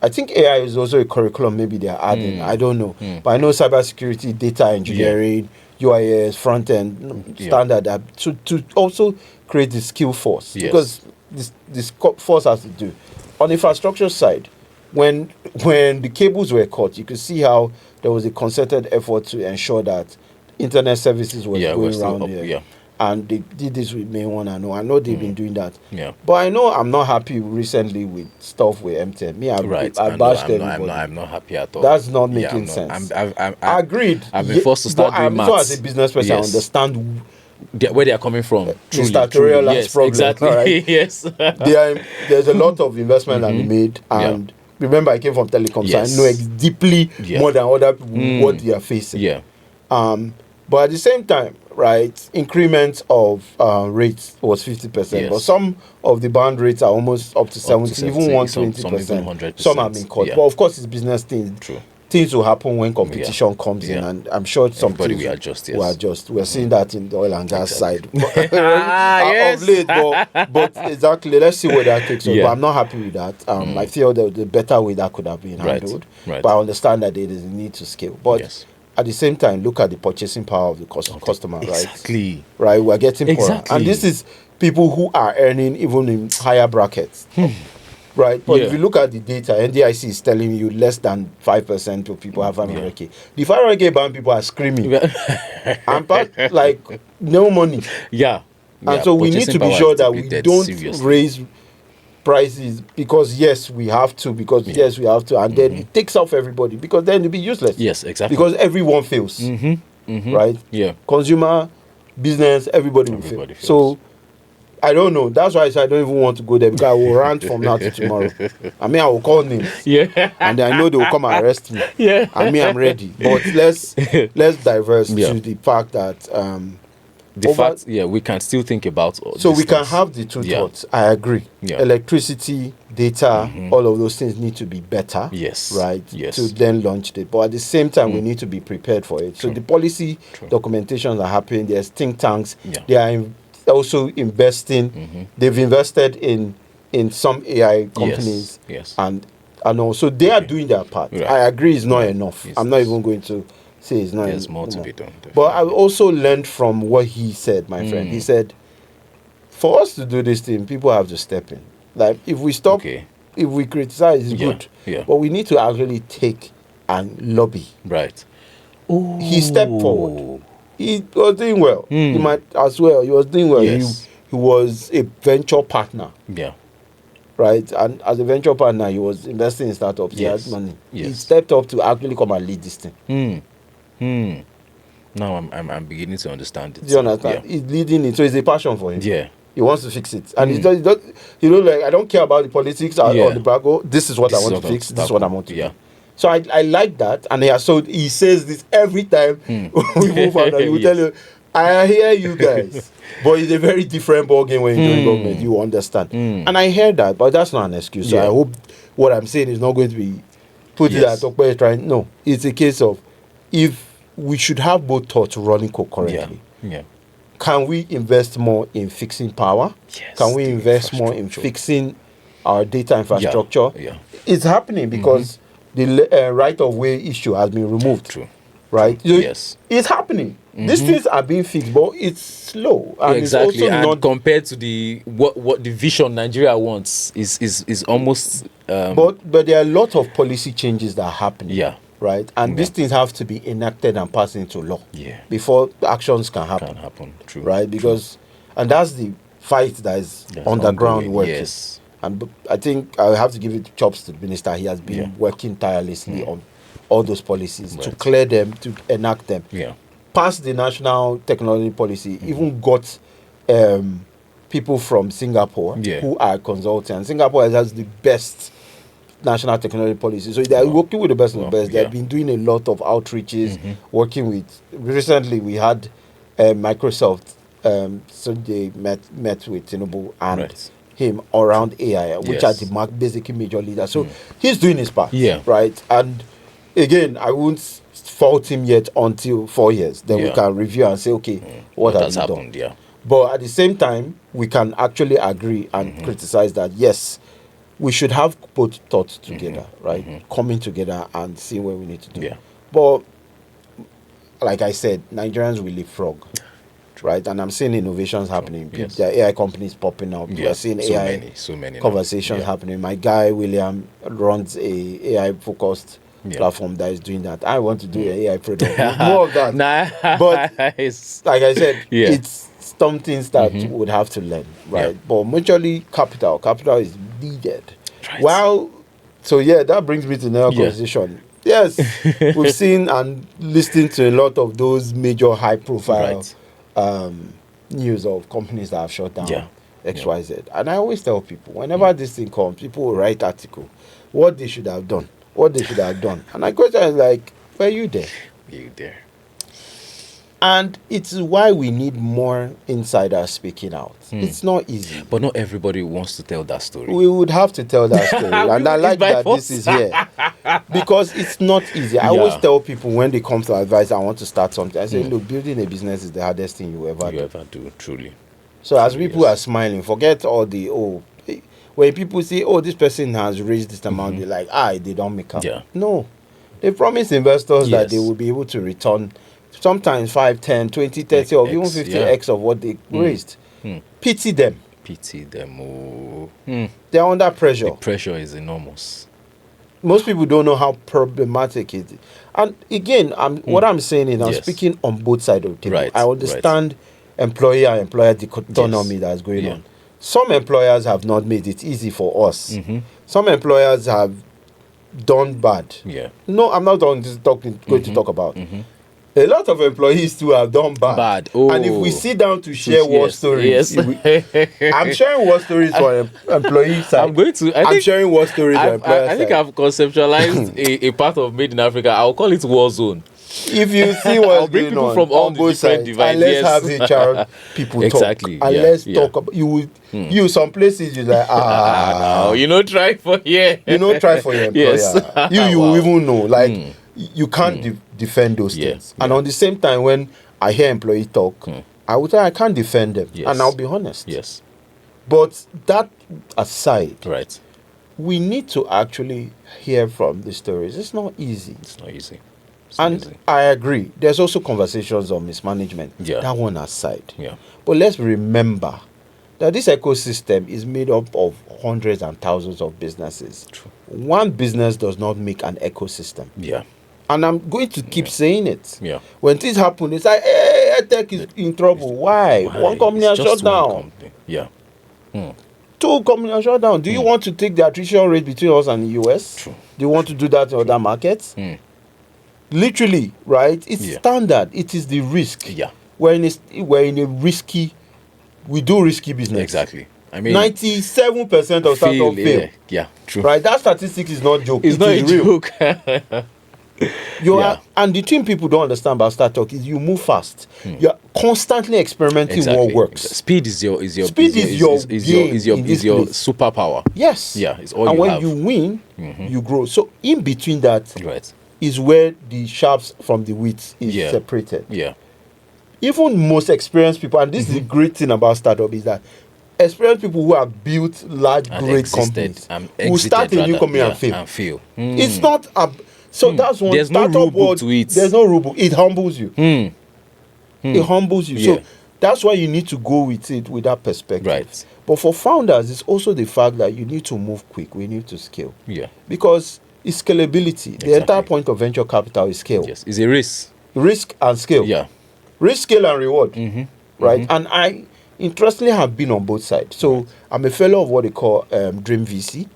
I think AI is also a curriculum maybe they're adding. I don't know. But I know cybersecurity, data engineering, UIS, front end, standard. To also create the skill force. Because this force has to do. On the infrastructure side, when the cables were cut, you could see how there was a concerted effort to ensure that internet services was going around there. And they did this with May 1. I know they've been doing that. But I know I'm not happy recently with stuff with M10. Me, I bashed everybody. I'm not happy at all. That's not making sense. I agreed. I've been forced to start doing maths. So as a business person, I understand where they are coming from. Truly. Yes, problem, exactly. Right? Yes. There's a lot of investment that we made, and remember, I came from telecom, so I know deeply more than other people what they are facing. But at the same time, right, increment of rates was 50%, but some of the bond rates are almost up to 70, even 120%. Some have been cut. But of course, it's business things. True. Things will happen when competition comes in, and I'm sure some things will adjust. We're seeing that in the oil and gas side. Yes. Of late, but exactly, let's see where that takes us. But I'm not happy with that. I feel that the better way that could have been handled. But I understand that there is a need to scale. But at the same time, look at the purchasing power of the customer, right? Exactly. Right, we're getting poorer. And this is people who are earning even in higher brackets. Right, but if you look at the data, NDIC is telling you less than 5% of people have 500k. The 500k band people are screaming, and like no money. And so we need to be sure that we don't raise prices because we have to, and then it takes off everybody because then it'll be useless. Yes, exactly. Because everyone fails. Right? Consumer, business, everybody will fail. So I don't know. That's why I said I don't even want to go there because I will rant from now to tomorrow. I mean, I will call names. And I know they will come and arrest me. I mean, I'm ready. But let's diverse to the fact that we can still think about so we can have the two thoughts. I agree. Electricity, data, all of those things need to be better. Right? To then launch it. But at the same time, we need to be prepared for it. So the policy documentations are happening. There's think tanks. They are also investing. They've invested in some AI companies. And also they are doing their part. I agree it's not enough. I'm not even going to say it's not enough. There's more to be done. But I also learned from what he said, my friend. He said, for us to do this thing, people have to step in. Like if we stop, if we criticize, it's good. But we need to actually take and lobby. Right. He stepped forward. He was doing well. He might as well. He was doing well. He was a venture partner. Right? And as a venture partner, he was investing in startups. He had money. He stepped up to actually come and lead this thing. Now I'm beginning to understand it. Do you understand? He's leading it. So it's a passion for him. He wants to fix it. And he does, like, I don't care about the politics or the bago. This is what I want to fix. This is what I want to do. So I like that, and he says this every time we move on. He will tell you, I hear you guys, but it's a very different ballgame when you're doing government. You understand, and I hear that, but that's not an excuse. So I hope what I'm saying is not going to be put it at Okpe trying. No, it's a case of if we should have both thoughts running concurrently. Can we invest more in fixing power? Can we invest more in fixing our data infrastructure? It's happening because the right of way issue has been removed. Right? It's happening. These things are being fixed, but it's slow. And exactly. It's also and not compared to the what the vision Nigeria wants is almost. But there are a lot of policy changes that are happening. Right? And these things have to be enacted and passed into law. Before the actions can happen. True. Right? Because and that's the fight that is underground working. And I think I have to give it chops to the minister. He has been working tirelessly on all those policies to clear them, to enact them. Pass the national technology policy, even got people from Singapore who are consultants. Singapore has the best national technology policy. So they are working with the best of the best. They have been doing a lot of outreaches, working with. Recently, we had Microsoft. So they met with Tinubu and him around AI, which are the basically major leaders. So he's doing his part, right? And again, I won't fault him yet until 4 years. Then we can review and say, okay, what has happened? Yeah. But at the same time, we can actually agree and criticize that, yes, we should have put thoughts together, right? Coming together and see what we need to do. Yeah. But like I said, Nigerians will leapfrog, right? And I'm seeing innovations happening. Yes. There are AI companies popping up. We are seeing so many conversations happening. My guy, William, runs a AI-focused platform that is doing that. I want to do an AI product. More of that. But like I said, it's some things that would have to learn, right? But mutually, capital is needed. Right. That brings me to another conversation. Yes, we've seen and listened to a lot of those major high-profile news of companies that have shut down XYZ. And I always tell people, whenever this thing comes, people will write article, what they should have done. And I question like, were you there? And it's why we need more insiders speaking out. It's not easy. But not everybody wants to tell that story. We would have to tell that story. And I like that this is here. Because it's not easy. I always tell people when they come to advice, I want to start something. I say, look, building a business is the hardest thing you ever do, truly. So as people are smiling, forget all the, when people say, this person has raised this amount, they're like, they don't make up. Yeah. No. They promise investors that they will be able to return sometimes 5, 10, 20, 30, or even 50x of what they raised. Pity them. They're under pressure. The pressure is enormous. Most people don't know how problematic it is. And again, what I'm saying is I'm speaking on both sides of the table. I understand employer and employer dichotomy that's going on. Some employers have not made it easy for us. Some employers have done bad. No, I'm not going to talk about. A lot of employees too have done bad. And if we sit down to share war stories, I'm sharing war stories for employee side. I'm sharing war stories for employer side. I think I've conceptualized a part of Made in Africa. I'll call it war zone. If you see what's going on from all both sides, and let's have HR people talk. And let's talk about you. Some places you're like, no, try for here. Try for your employer. You even know, like you can't defend those things. And on the same time, when I hear employee talk, I would say I can't defend them, and I'll be honest. But that aside, we need to actually hear from the stories. It's not easy. I agree. There's also conversations on mismanagement. That one aside. But let's remember that this ecosystem is made up of hundreds and thousands of businesses. True. One business does not make an ecosystem. And I'm going to keep saying it. When things happen, it's like, hey, tech is in trouble. Why? One company has shut down. 2 companies are shut down. Do you want to take the attrition rate between us and the US? True. Do you want to do that in other markets? Literally, right? It's standard. It is the risk. We're in a risky, we do risky business. Exactly. I mean, 97% of startups fail. True. Right? That statistic is not joke. It's not a joke. And the thing people don't understand about startup is you move fast. You're constantly experimenting what works. Speed is your superpower. Yes. It's all and you when have. you win, you grow. So in between that is where the sharps from the wheat is separated. Even most experienced people, and this is the great thing about startup, is that experienced people who have built large, great companies who start a new company and fail. It's not that's one. There's no rule book to it. There's no rule book. It humbles you. It humbles you. So that's why you need to go with it with that perspective. But for founders, it's also the fact that you need to move quick. We need to scale. Because it's scalability. The entire point of venture capital is scale. It's a race. Risk and scale. Risk, scale, and reward. Right? And I interestingly have been on both sides. So I'm a fellow of what they call Dream VC.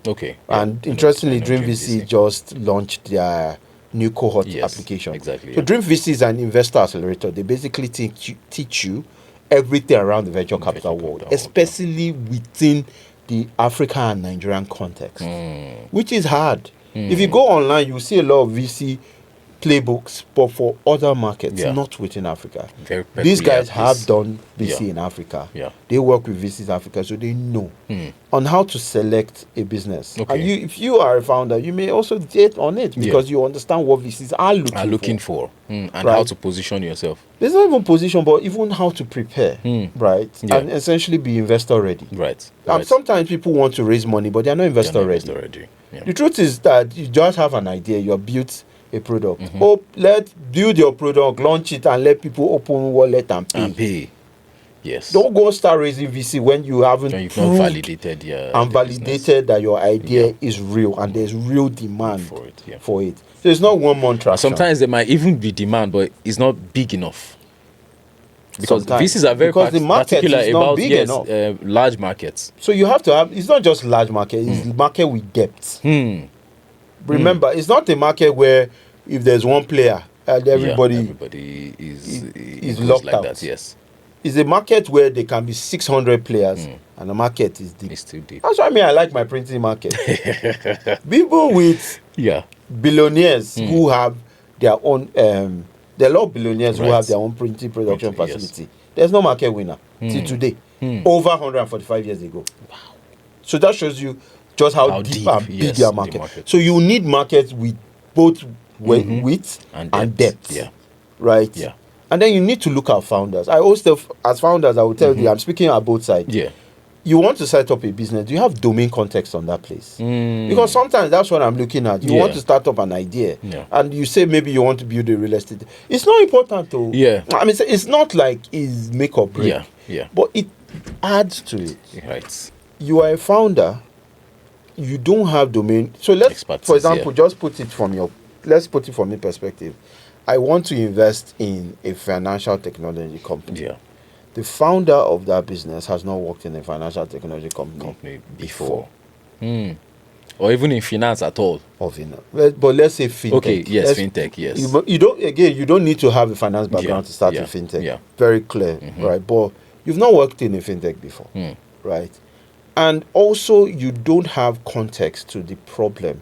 And interestingly, Dream VC just launched their new cohort application. So Dream VC is an investor accelerator. They basically teach you everything around the venture capital world, especially within the African and Nigerian context, which is hard. If you go online, you see a lot of VC playbooks, but for other markets, not within Africa. These guys have done VC in Africa. They work with VCs in Africa, so they know on how to select a business. And if you are a founder, you may also date on it because you understand what VCs are looking for. And how to position yourself. There's not even position, but even how to prepare, right? And essentially be investor ready. Right. Sometimes people want to raise money, but they're not investor ready. The truth is that you just have an idea, you're built a product. Let's build your product, launch it, and let people open wallet and pay. Yes. Don't go start raising VC when you haven't not validated validated that your idea is real and there's real demand for it. So it's not 1 month traction. Sometimes there might even be demand, but it's not big enough. Because VCs are very particular about large markets. So you have to have, it's not just large market, it's market with depth. Remember, it's not a market where if there's one player, everybody is locked like out. That, yes. It's a market where there can be 600 players and the market is deep. It's still deep. That's why I like my printing market. People with billionaires who have their own, there are a lot of billionaires who have their own printing production facility. Yes. There's no market winner till today, over 145 years ago. Wow. So that shows you just how deep and big their market. So you need markets with both width and depth. Yeah. Right? Yeah. And then you need to look at founders. I always tell, as founders, I will tell you, I'm speaking on both sides. Yeah. You want to set up a business, do you have domain context on that place? Because sometimes that's what I'm looking at. You want to start up an idea and you say maybe you want to build a real estate. It's not important to. Yeah. I mean, it's not like it's make or break. Yeah. But it adds to it. Right. You are a founder. You don't have domain. So let's, for example, just put it from let's put it from your perspective. I want to invest in a financial technology company. Yeah. The founder of that business has not worked in a financial technology company before. Or even in finance at all. But let's say fintech. Okay, yes, fintech, yes. You don't need to have a finance background to start a fintech. Yeah. Very clear, right? But you've not worked in a fintech before, right? And also, you don't have context to the problem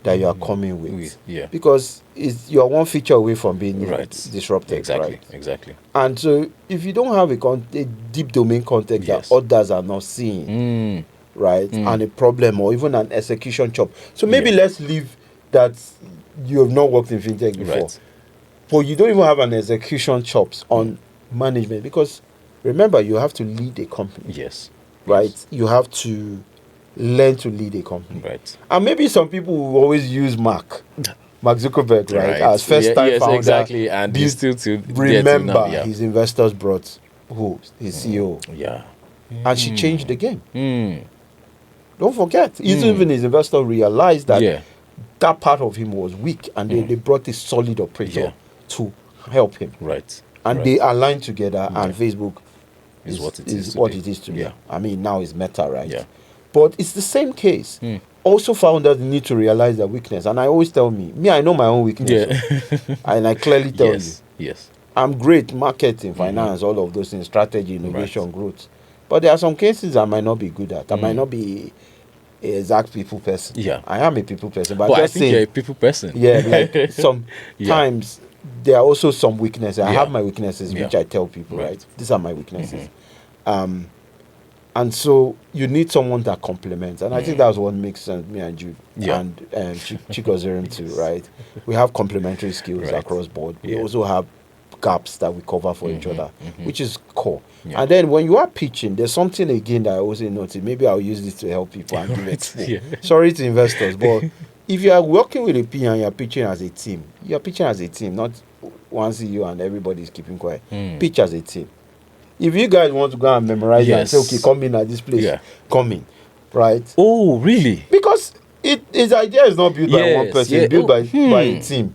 that you are coming with. Because you are one feature away from being disrupted. Exactly. And so, if you don't have a deep domain context that others are not seeing, right, and a problem or even an execution chop. So maybe let's leave that you have not worked in fintech before. But you don't even have an execution chops on management because remember, you have to lead a company. Yes. Right? Yes. You have to learn to lead a company. Right. And maybe some people will always use Mark Zuckerberg, right? As first time founder. Exactly. And he's still remember his investors brought his CEO. Yeah. And she changed the game. Don't forget. Even his investor realized that that part of him was weak and they brought a solid operator to help him. Right. And they aligned together and Facebook is what it is today. Yeah. I mean, now it's Meta, right? Yeah. But it's the same case. Also, founders need to realize their weakness. And I always tell I know my own weakness. Yeah. And I clearly tell you. Yes. I'm great, marketing, finance, all of those things, strategy, innovation, growth. But there are some cases I might not be good at. I might not be an exact people person. Yeah. I am a people person. But I think you're a people person. Yeah, like sometimes there are also some weaknesses. I have my weaknesses, which I tell people, right? These are my weaknesses. And so you need someone that complements. And I think that's what makes sense, me and you and Chikozerim too, right? We have complementary skills across board. We also have gaps that we cover for each other, which is core. And then when you are pitching, there's something again that I also noticed. Maybe I'll use this to help people and give it. Sorry to investors, but if you are working with a P and you're pitching as a team, you're pitching as a team, not one CEO and everybody's keeping quiet. Pitch as a team. If you guys want to go and memorize and say, okay, come in at this place, come in, right? Oh, really? Because his idea is not built by one person, it's built by a team.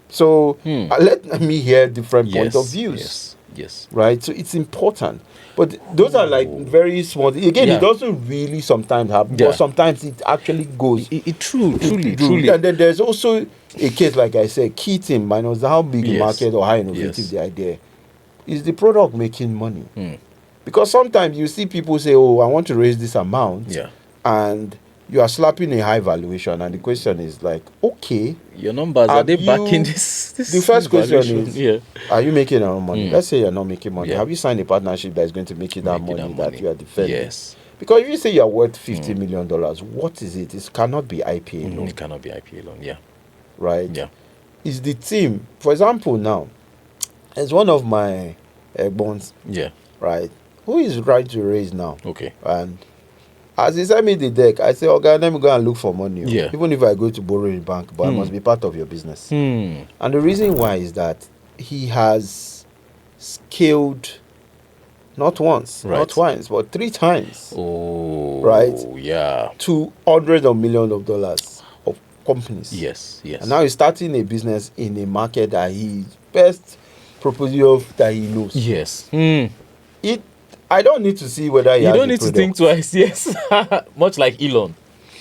So let me hear different point of views. Yes. Right? So it's important. But those are like very small. Again, it doesn't really sometimes happen, but sometimes it actually goes. It truly. And then there's also a case, like I said, key thing minus how big the market or how innovative the idea is the product making money. Because sometimes you see people say, oh, I want to raise this amount. Yeah. And you are slapping a high valuation. And the question is like, okay. Your numbers, are they backing this The first question is, yeah. are you making enough money? Let's say you're not making money. Yeah. Have you signed a partnership that is going to make you that money that you are defending? Yes. Because if you say you're worth $50 million, what is it? It cannot be IPA loan. It cannot be IPA loan, yeah. Right? Yeah. It's the team. For example, now, it's one of my bonds. Yeah. Right? Who is right to raise now? Okay. And as he sent me the deck, I say, okay, let me go and look for money. Yeah. Even if I go to borrow in bank, but I must be part of your business. And the reason why is that he has scaled not once, not twice, but 3 times. Oh, right? Yeah. To hundreds of millions of dollars of companies. Yes, yes. And now he's starting a business in a market that he best proposal that he knows. Yes. I don't need to see whether he you has don't need to think twice. Yes. Much like Elon.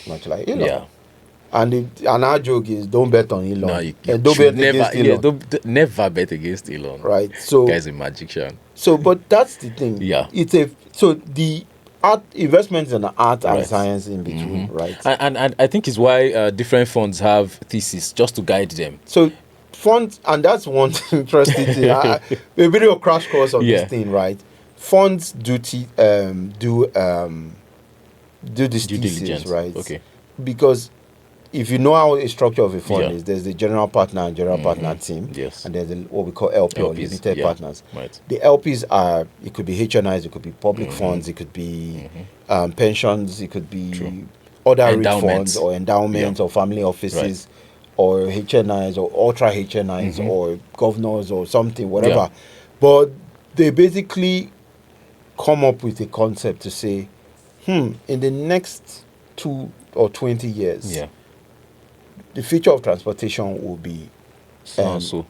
Much like Elon. Yeah. And our joke is don't bet on Elon. No, you don't bet against Elon. Yeah, never bet against Elon. Right. So guy's a magician. So, but that's the thing. Yeah. So the art investments in art and science in between, right? And I think it's why different funds have thesis just to guide them. So funds, and that's one interesting thing. A video crash course on this thing, right? Funds do this due diligence, right? Okay. Because if you know how a structure of a fund is, there's the general partner and general partner team. Yes. And there's what we call LP or LPs, limited partners. Right. The LPs are, it could be HNIs, it could be public funds, it could be pensions, it could be other funds or endowments or family offices or HNIs or ultra HNIs or governors or something, whatever. Yeah. But they basically come up with a concept to say, in the next 2 or 20 years, the future of transportation will be will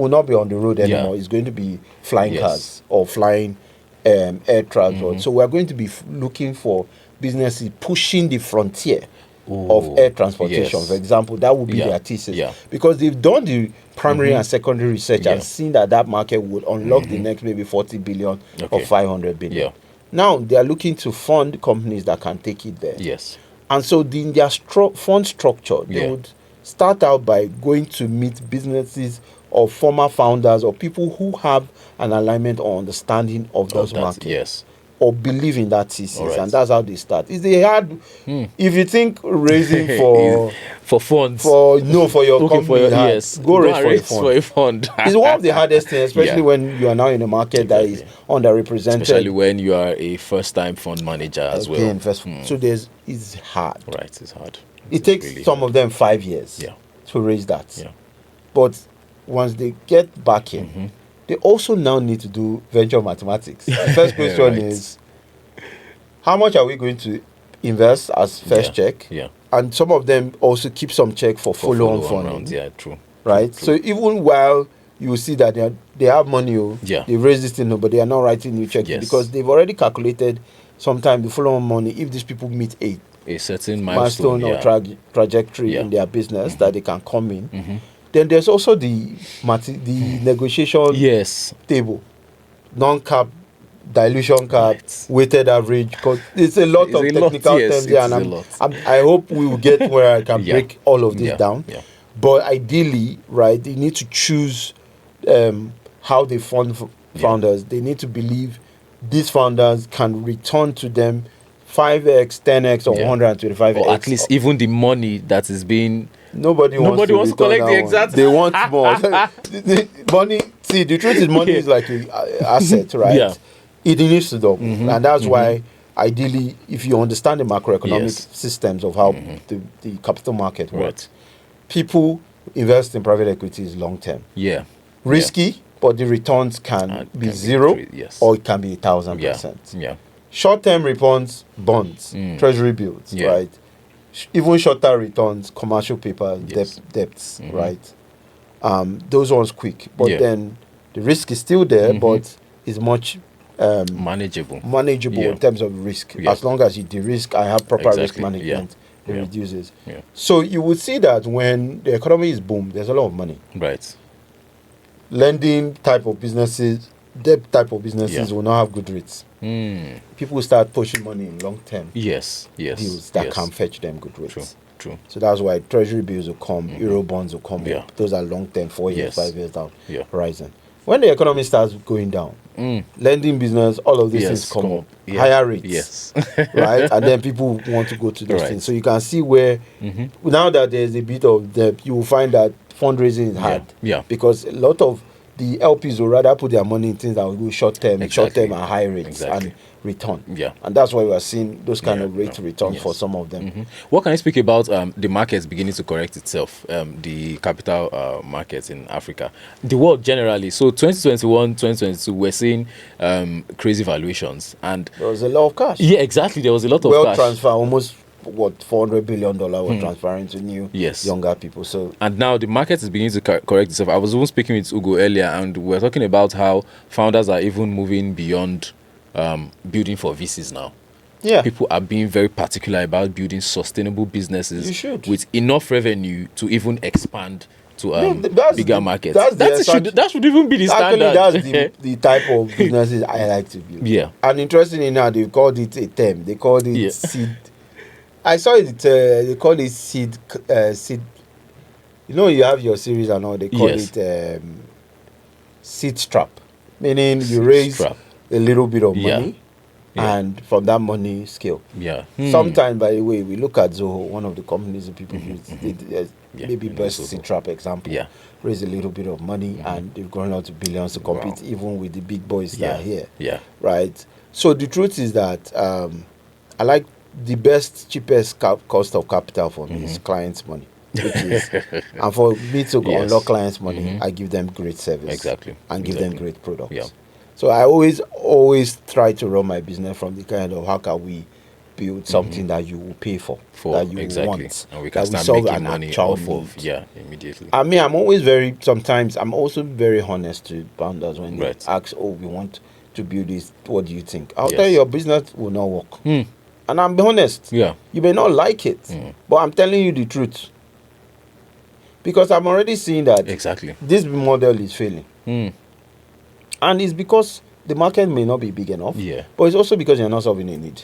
not be on the road anymore. It's going to be flying cars or flying air transport. So we're going to be looking for businesses pushing the frontier of air transportation. For example, that would be their thesis. Because they've done the primary and secondary research and seen that market would unlock the next maybe 40 billion or 500 billion. Now they are looking to fund companies that can take it there. Yes. And so in their fund structure, they would start out by going to meet businesses or former founders or people who have an alignment or understanding of those markets. Or believe in that thesis, and that's how they start. It's a hard. If you think raising for funds, for your company, go raise for a fund. It's one of the hardest things, especially when you are now in a market that is underrepresented. Especially when you are a first-time fund manager as well. So it's hard. Right, it's hard. It takes really some of them 5 years to raise that. But once they get backing. They also now need to do venture mathematics. The first question is, how much are we going to invest as first check? And some of them also keep some check for follow-on funding. Rounds. Yeah, true. Right? True. So even while you see that they have money, they raise this thing, but they are not writing new checks because they've already calculated sometime the follow-on money if these people meet a certain milestone or trajectory in their business that they can come in. Then there's also the negotiation table, non-cap, dilution cap, weighted average. Because it's a lot of technical terms there, and I hope we will get where I can break all of this down. But ideally, right, they need to choose how they fund founders. They need to believe these founders can return to them 5x, 10x, or 125x. Or at least even the money that is being... Nobody wants to collect the exact. They want more. the money. See, the truth is, money is like an asset, right? It needs to double, and that's why, ideally, if you understand the macroeconomic systems of how the capital market works, people invest in private equities long term. Risky, but the returns can be zero, or it can be 1,000%. Short term returns, bonds, treasury bills, right? Even shorter returns, commercial paper, debts, right? Those ones quick, but then the risk is still there, but it's much manageable in terms of risk. As long as you de-risk and have proper risk management, it reduces. So you would see that when the economy is boom, there's a lot of money. Right. Lending type of businesses debt type of businesses will not have good rates. People start pushing money in long term deals that can fetch them good rates. True. So that's why treasury bills will come, euro bonds will come. Yeah. Those are long term, 4 years, 5 years down horizon. When the economy starts going down, lending business, all of these things come up. Higher rates. Right? And then people want to go to those things. So you can see where now that there's a bit of debt, you will find that fundraising is hard. Because a lot of the LPs will rather put their money in things that will go short term and high rates and return. And that's why we are seeing those kind of rate returns for some of them. What can you speak about the markets beginning to correct itself, the capital markets in Africa, the world generally? So 2021, 2022, we're seeing crazy valuations, and there was a lot of cash. Yeah, exactly. There was a lot of wealth cash. transfer, almost $400 billion were transferring to new younger people. So and now the market is beginning to correct itself. I was even speaking with Ugo earlier, and we were talking about how founders are even moving beyond building for VCs now. People are being very particular about building sustainable businesses with enough revenue to even expand to bigger markets. That should even be the standard. That's the type of businesses I like to build. And interestingly now, they called it a term. They called it seed. I saw it. They call it seed. You know, you have your series and all. They call it seed trap, meaning you raise a little bit of money, and from that money, scale. Sometimes, by the way, we look at Zoho, one of the companies that people use. Maybe best seed trap example. Raise a little bit of money, and they've grown out to billions to compete even with the big boys that are here. Right. So the truth is that I like. The best, cheapest cost of capital for me is clients' money, which is, and for me to unlock clients' money, I give them great service, and give them great products. So I always try to run my business from the kind of how can we build something that you will pay for that you want, and we can start making money off of immediately. I mean, I'm also very honest to founders when they ask, we want to build this. What do you think? I'll tell you, your business will not work. And I'm honest. You may not like it, but I'm telling you the truth. Because I'm already seeing that this model is failing. And it's because the market may not be big enough, but it's also because you're not solving a need.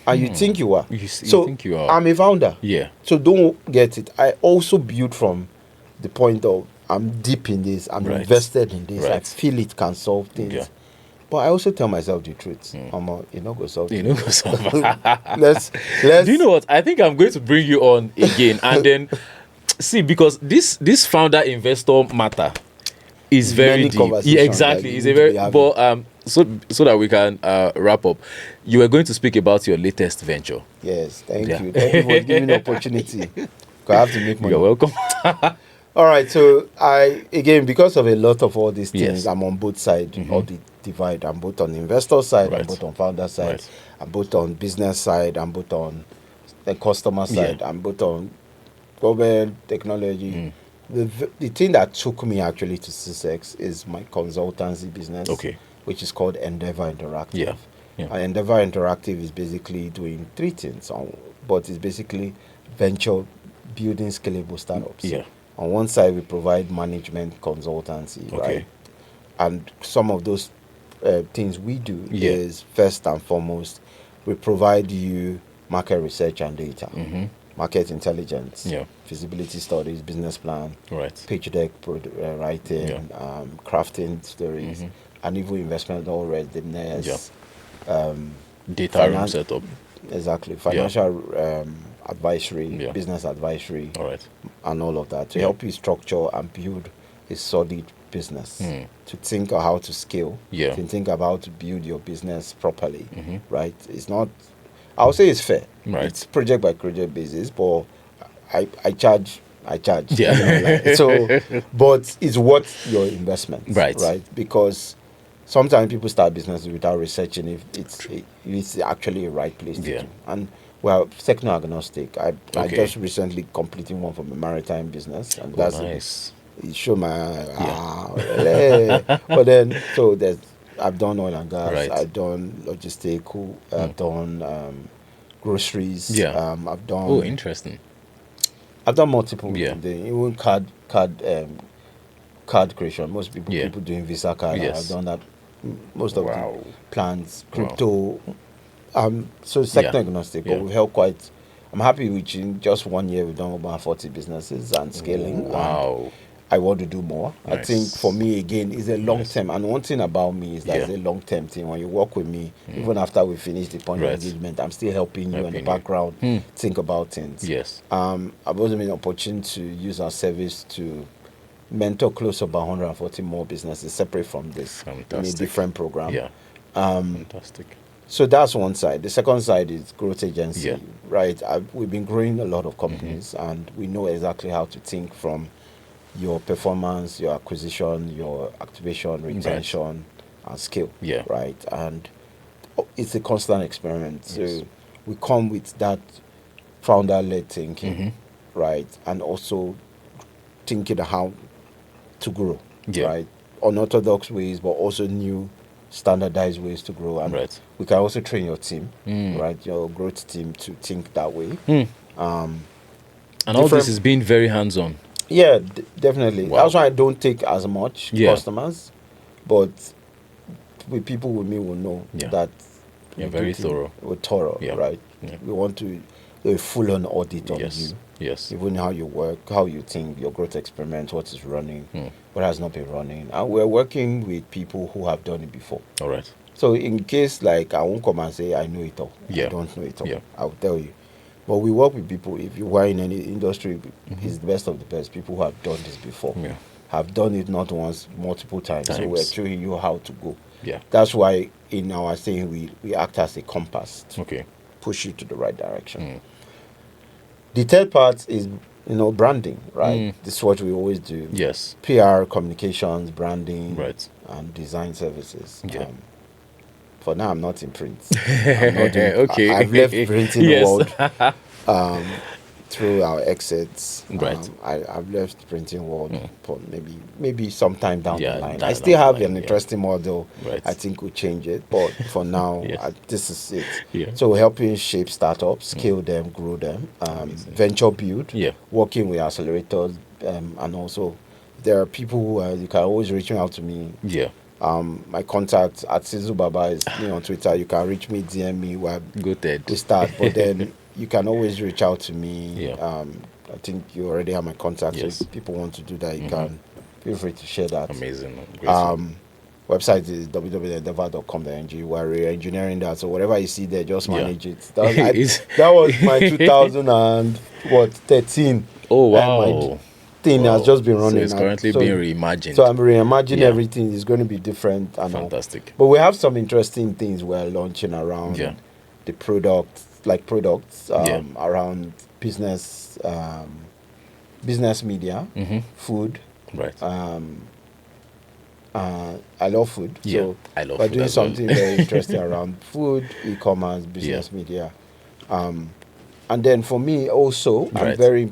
And you think you are. You think you are. I'm a founder. So don't get it. I also build from the point of I'm deep in this, I'm invested in this, I feel it can solve things. But I also tell myself the truth. You know, go solve. You know, go solve. let's. Do you know what? I think I'm going to bring you on again, and then see, because this founder investor matter is very deep. Exactly. It's a very but so that we can wrap up. You were going to speak about your latest venture. Yes, thank you. Thank you for giving me the opportunity. I have to make money. You're welcome. All right. So because of a lot of all these things, I'm on both sides of the divide. I'm both on the investor side, I'm both on founder side, I'm both on business side, I'm both on the customer side, I'm both on government technology. The thing that took me actually to CSX is my consultancy business, which is called Endava Interactive. And Endava Interactive is basically doing three things, but it's basically venture building scalable startups. On one side, we provide management consultancy, right? And some of those things we do is, first and foremost, we provide you market research and data, market intelligence, feasibility studies, business plan, pitch deck writing, crafting stories, and even investment all readiness, data room setup. Exactly. Financial advisory, business advisory, and all of that to help you structure and build a solid business, to think of how to scale, to think about how to build your business properly, right? It's not, I'll say it's fair. It's project by project basis, but I charge. So, but it's worth your investment, right? Because sometimes people start businesses without researching if it's actually a right place to do. And well, techno agnostic. I just recently completed one from a maritime business, and that's nice. It showed my but then I've done oil and gas, I've done logistical, I've done groceries, I've done interesting. I've done multiple even card card creation. Most people doing Visa card. I've done that. Most of the plans, crypto. So sector agnostic, but we've helped quite. I'm happy with in just 1 year we've done about 40 businesses and scaling. Wow. I want to do more. Nice. I think for me again is a long term, and one thing about me is that it's a long term thing. When you work with me, even after we finish the point of engagement, I'm still helping you in the background think about things. Yes. I've also been opportunity to use our service to mentor close to about 140 more businesses separate from this in a different program. Yeah. Fantastic. So that's one side. The second side is growth agency, right? We've been growing a lot of companies, and we know exactly how to think from your performance, your acquisition, your activation, retention, and scale. Yeah. Right. And it's a constant experiment. So we come with that founder-led thinking, right? And also thinking how to grow, right? Unorthodox ways, but also new standardized ways to grow. And we can also train your team, right? Your growth team to think that way. And all this is being very hands-on. Yeah, definitely. Wow. That's why I don't take as much customers, but with people with me will know that you're very thorough. We're thorough, right? Yeah. We want to do a full-on audit on you. Yes. Even how you work, how you think, your growth experiment, what is running, what has not been running. And we're working with people who have done it before. All right. So in case, like, I won't come and say, I know it all. I don't know it all. I'll tell you. But we work with people, if you are in any industry, it's the best of the best. People who have done this before. Have done it not once, multiple times. So we're showing you how to go. That's why in our saying we act as a compass to push you to the right direction. The third part is, branding, right? This is what we always do. Yes. PR, communications, branding, and design services. For now, I'm not in print. I'm not doing, I've left printing world through our exits. I've left printing world for maybe sometime down the line. I still have an interesting model. I think we'll change it, but for now, this is it. So we're helping shape startups, scale them, grow them, venture build, working with accelerators, and also there are people who you can always reach out to me. My contact at Sizu Baba is me on Twitter. You can reach me, DM me. We start, but then you can always reach out to me. I think you already have my contact. So if people want to do that, you can feel free to share that. Amazing. Website is www.endava.com.ng. We're re-engineering that, so whatever you see there, just manage it. That was my 2013. Oh wow. Thing has just been running. So it's currently being reimagined. So I'm reimagining everything. It's going to be different. Fantastic. But we have some interesting things we're launching around the products around business, business media, food. Right. I love food. So I love we're food doing something very interesting around food, e-commerce, business media. And then for me also, I'm very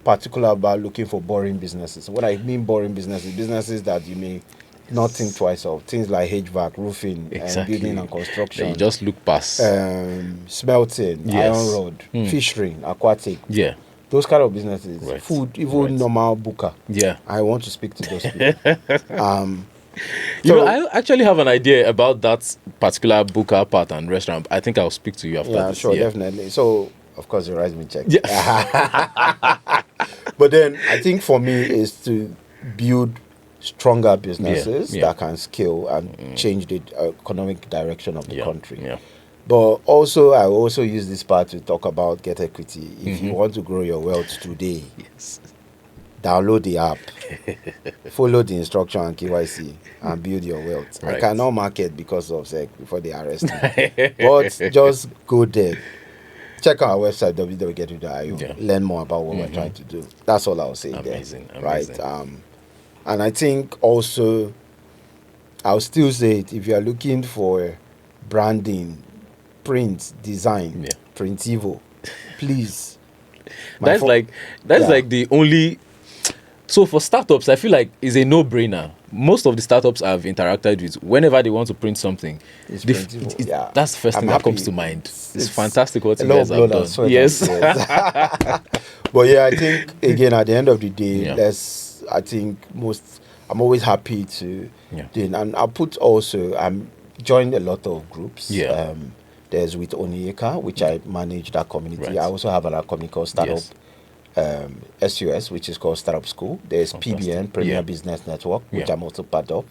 particular about looking for boring businesses. What I mean boring businesses that you may not think twice of. Things like HVAC, roofing, building and construction. You just look past. Smelting, iron rod, fishing, aquatic. Those kind of businesses. Food, even normal booker. I want to speak to those people. I actually have an idea about that particular booker part and restaurant. I think I'll speak to you after this. Sure, definitely. So, of course, you write me check. But then I think for me is to build stronger businesses that can scale and change the economic direction of the country. But also, I also use this part to talk about GetEquity. If you want to grow your wealth today, download the app, follow the instruction and KYC, and build your wealth. I cannot market because of SEC before they arrest me. But just go there. Check our website, www.getequity.io. Learn more about what we're trying to do. That's all I'll say there. Right? And I think also, I'll still say it, if you're looking for branding, print, design, Printivo, please. That's like the only... So for startups, I feel like it's a no-brainer. Most of the startups I've interacted with, whenever they want to print something, that's the first thing that comes to mind. It's fantastic what you guys have done. Yes. But I think, again, at the end of the day, let's I think I'm always happy to do it. And I'm joined a lot of groups. Yeah. There's with Onieka, which I manage that community. Right. I also have another community called Startup SUS, which is called Startup School. There's PBN, Premier Business Network, which I'm also part of.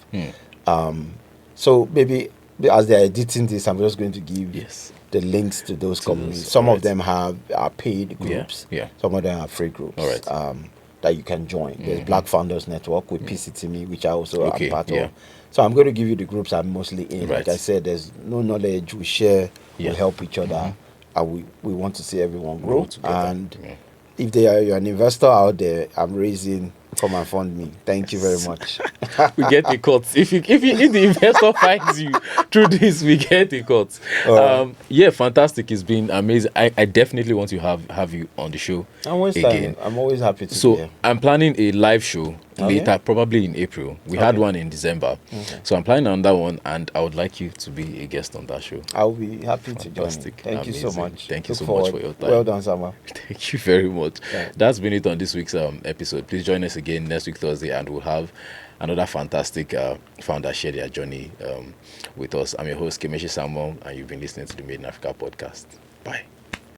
So maybe as they're editing this, I'm just going to give the links to those communities. Some of them are paid groups. Some of them are free groups that you can join. There's Black Founders Network with PCTMI, which I also am part of. So I'm going to give you the groups I'm mostly in. Like I said, there's no knowledge. We share. We help each other. And we want to see everyone grow. And if you're an investor out there, I'm raising, come and fund me. Thank you very much. We get the cuts. If the investor finds you through this, we get the cuts. Fantastic. It's been amazing. I definitely want to have you on the show again. I'm always happy to be here. I'm planning a live show later, probably in April. We had one in December. So I'm planning on that one, and I would like you to be a guest on that show. I'll be happy to join. Thank you so much. Thank you so much for your time. Well done, Sama. Thank you very much. That's been it on this week's episode. Please join us again next week Thursday, and we'll have another fantastic founder share their journey with us. I'm your host, Kemeshi Samuel, and you've been listening to the Made in Africa podcast. Bye.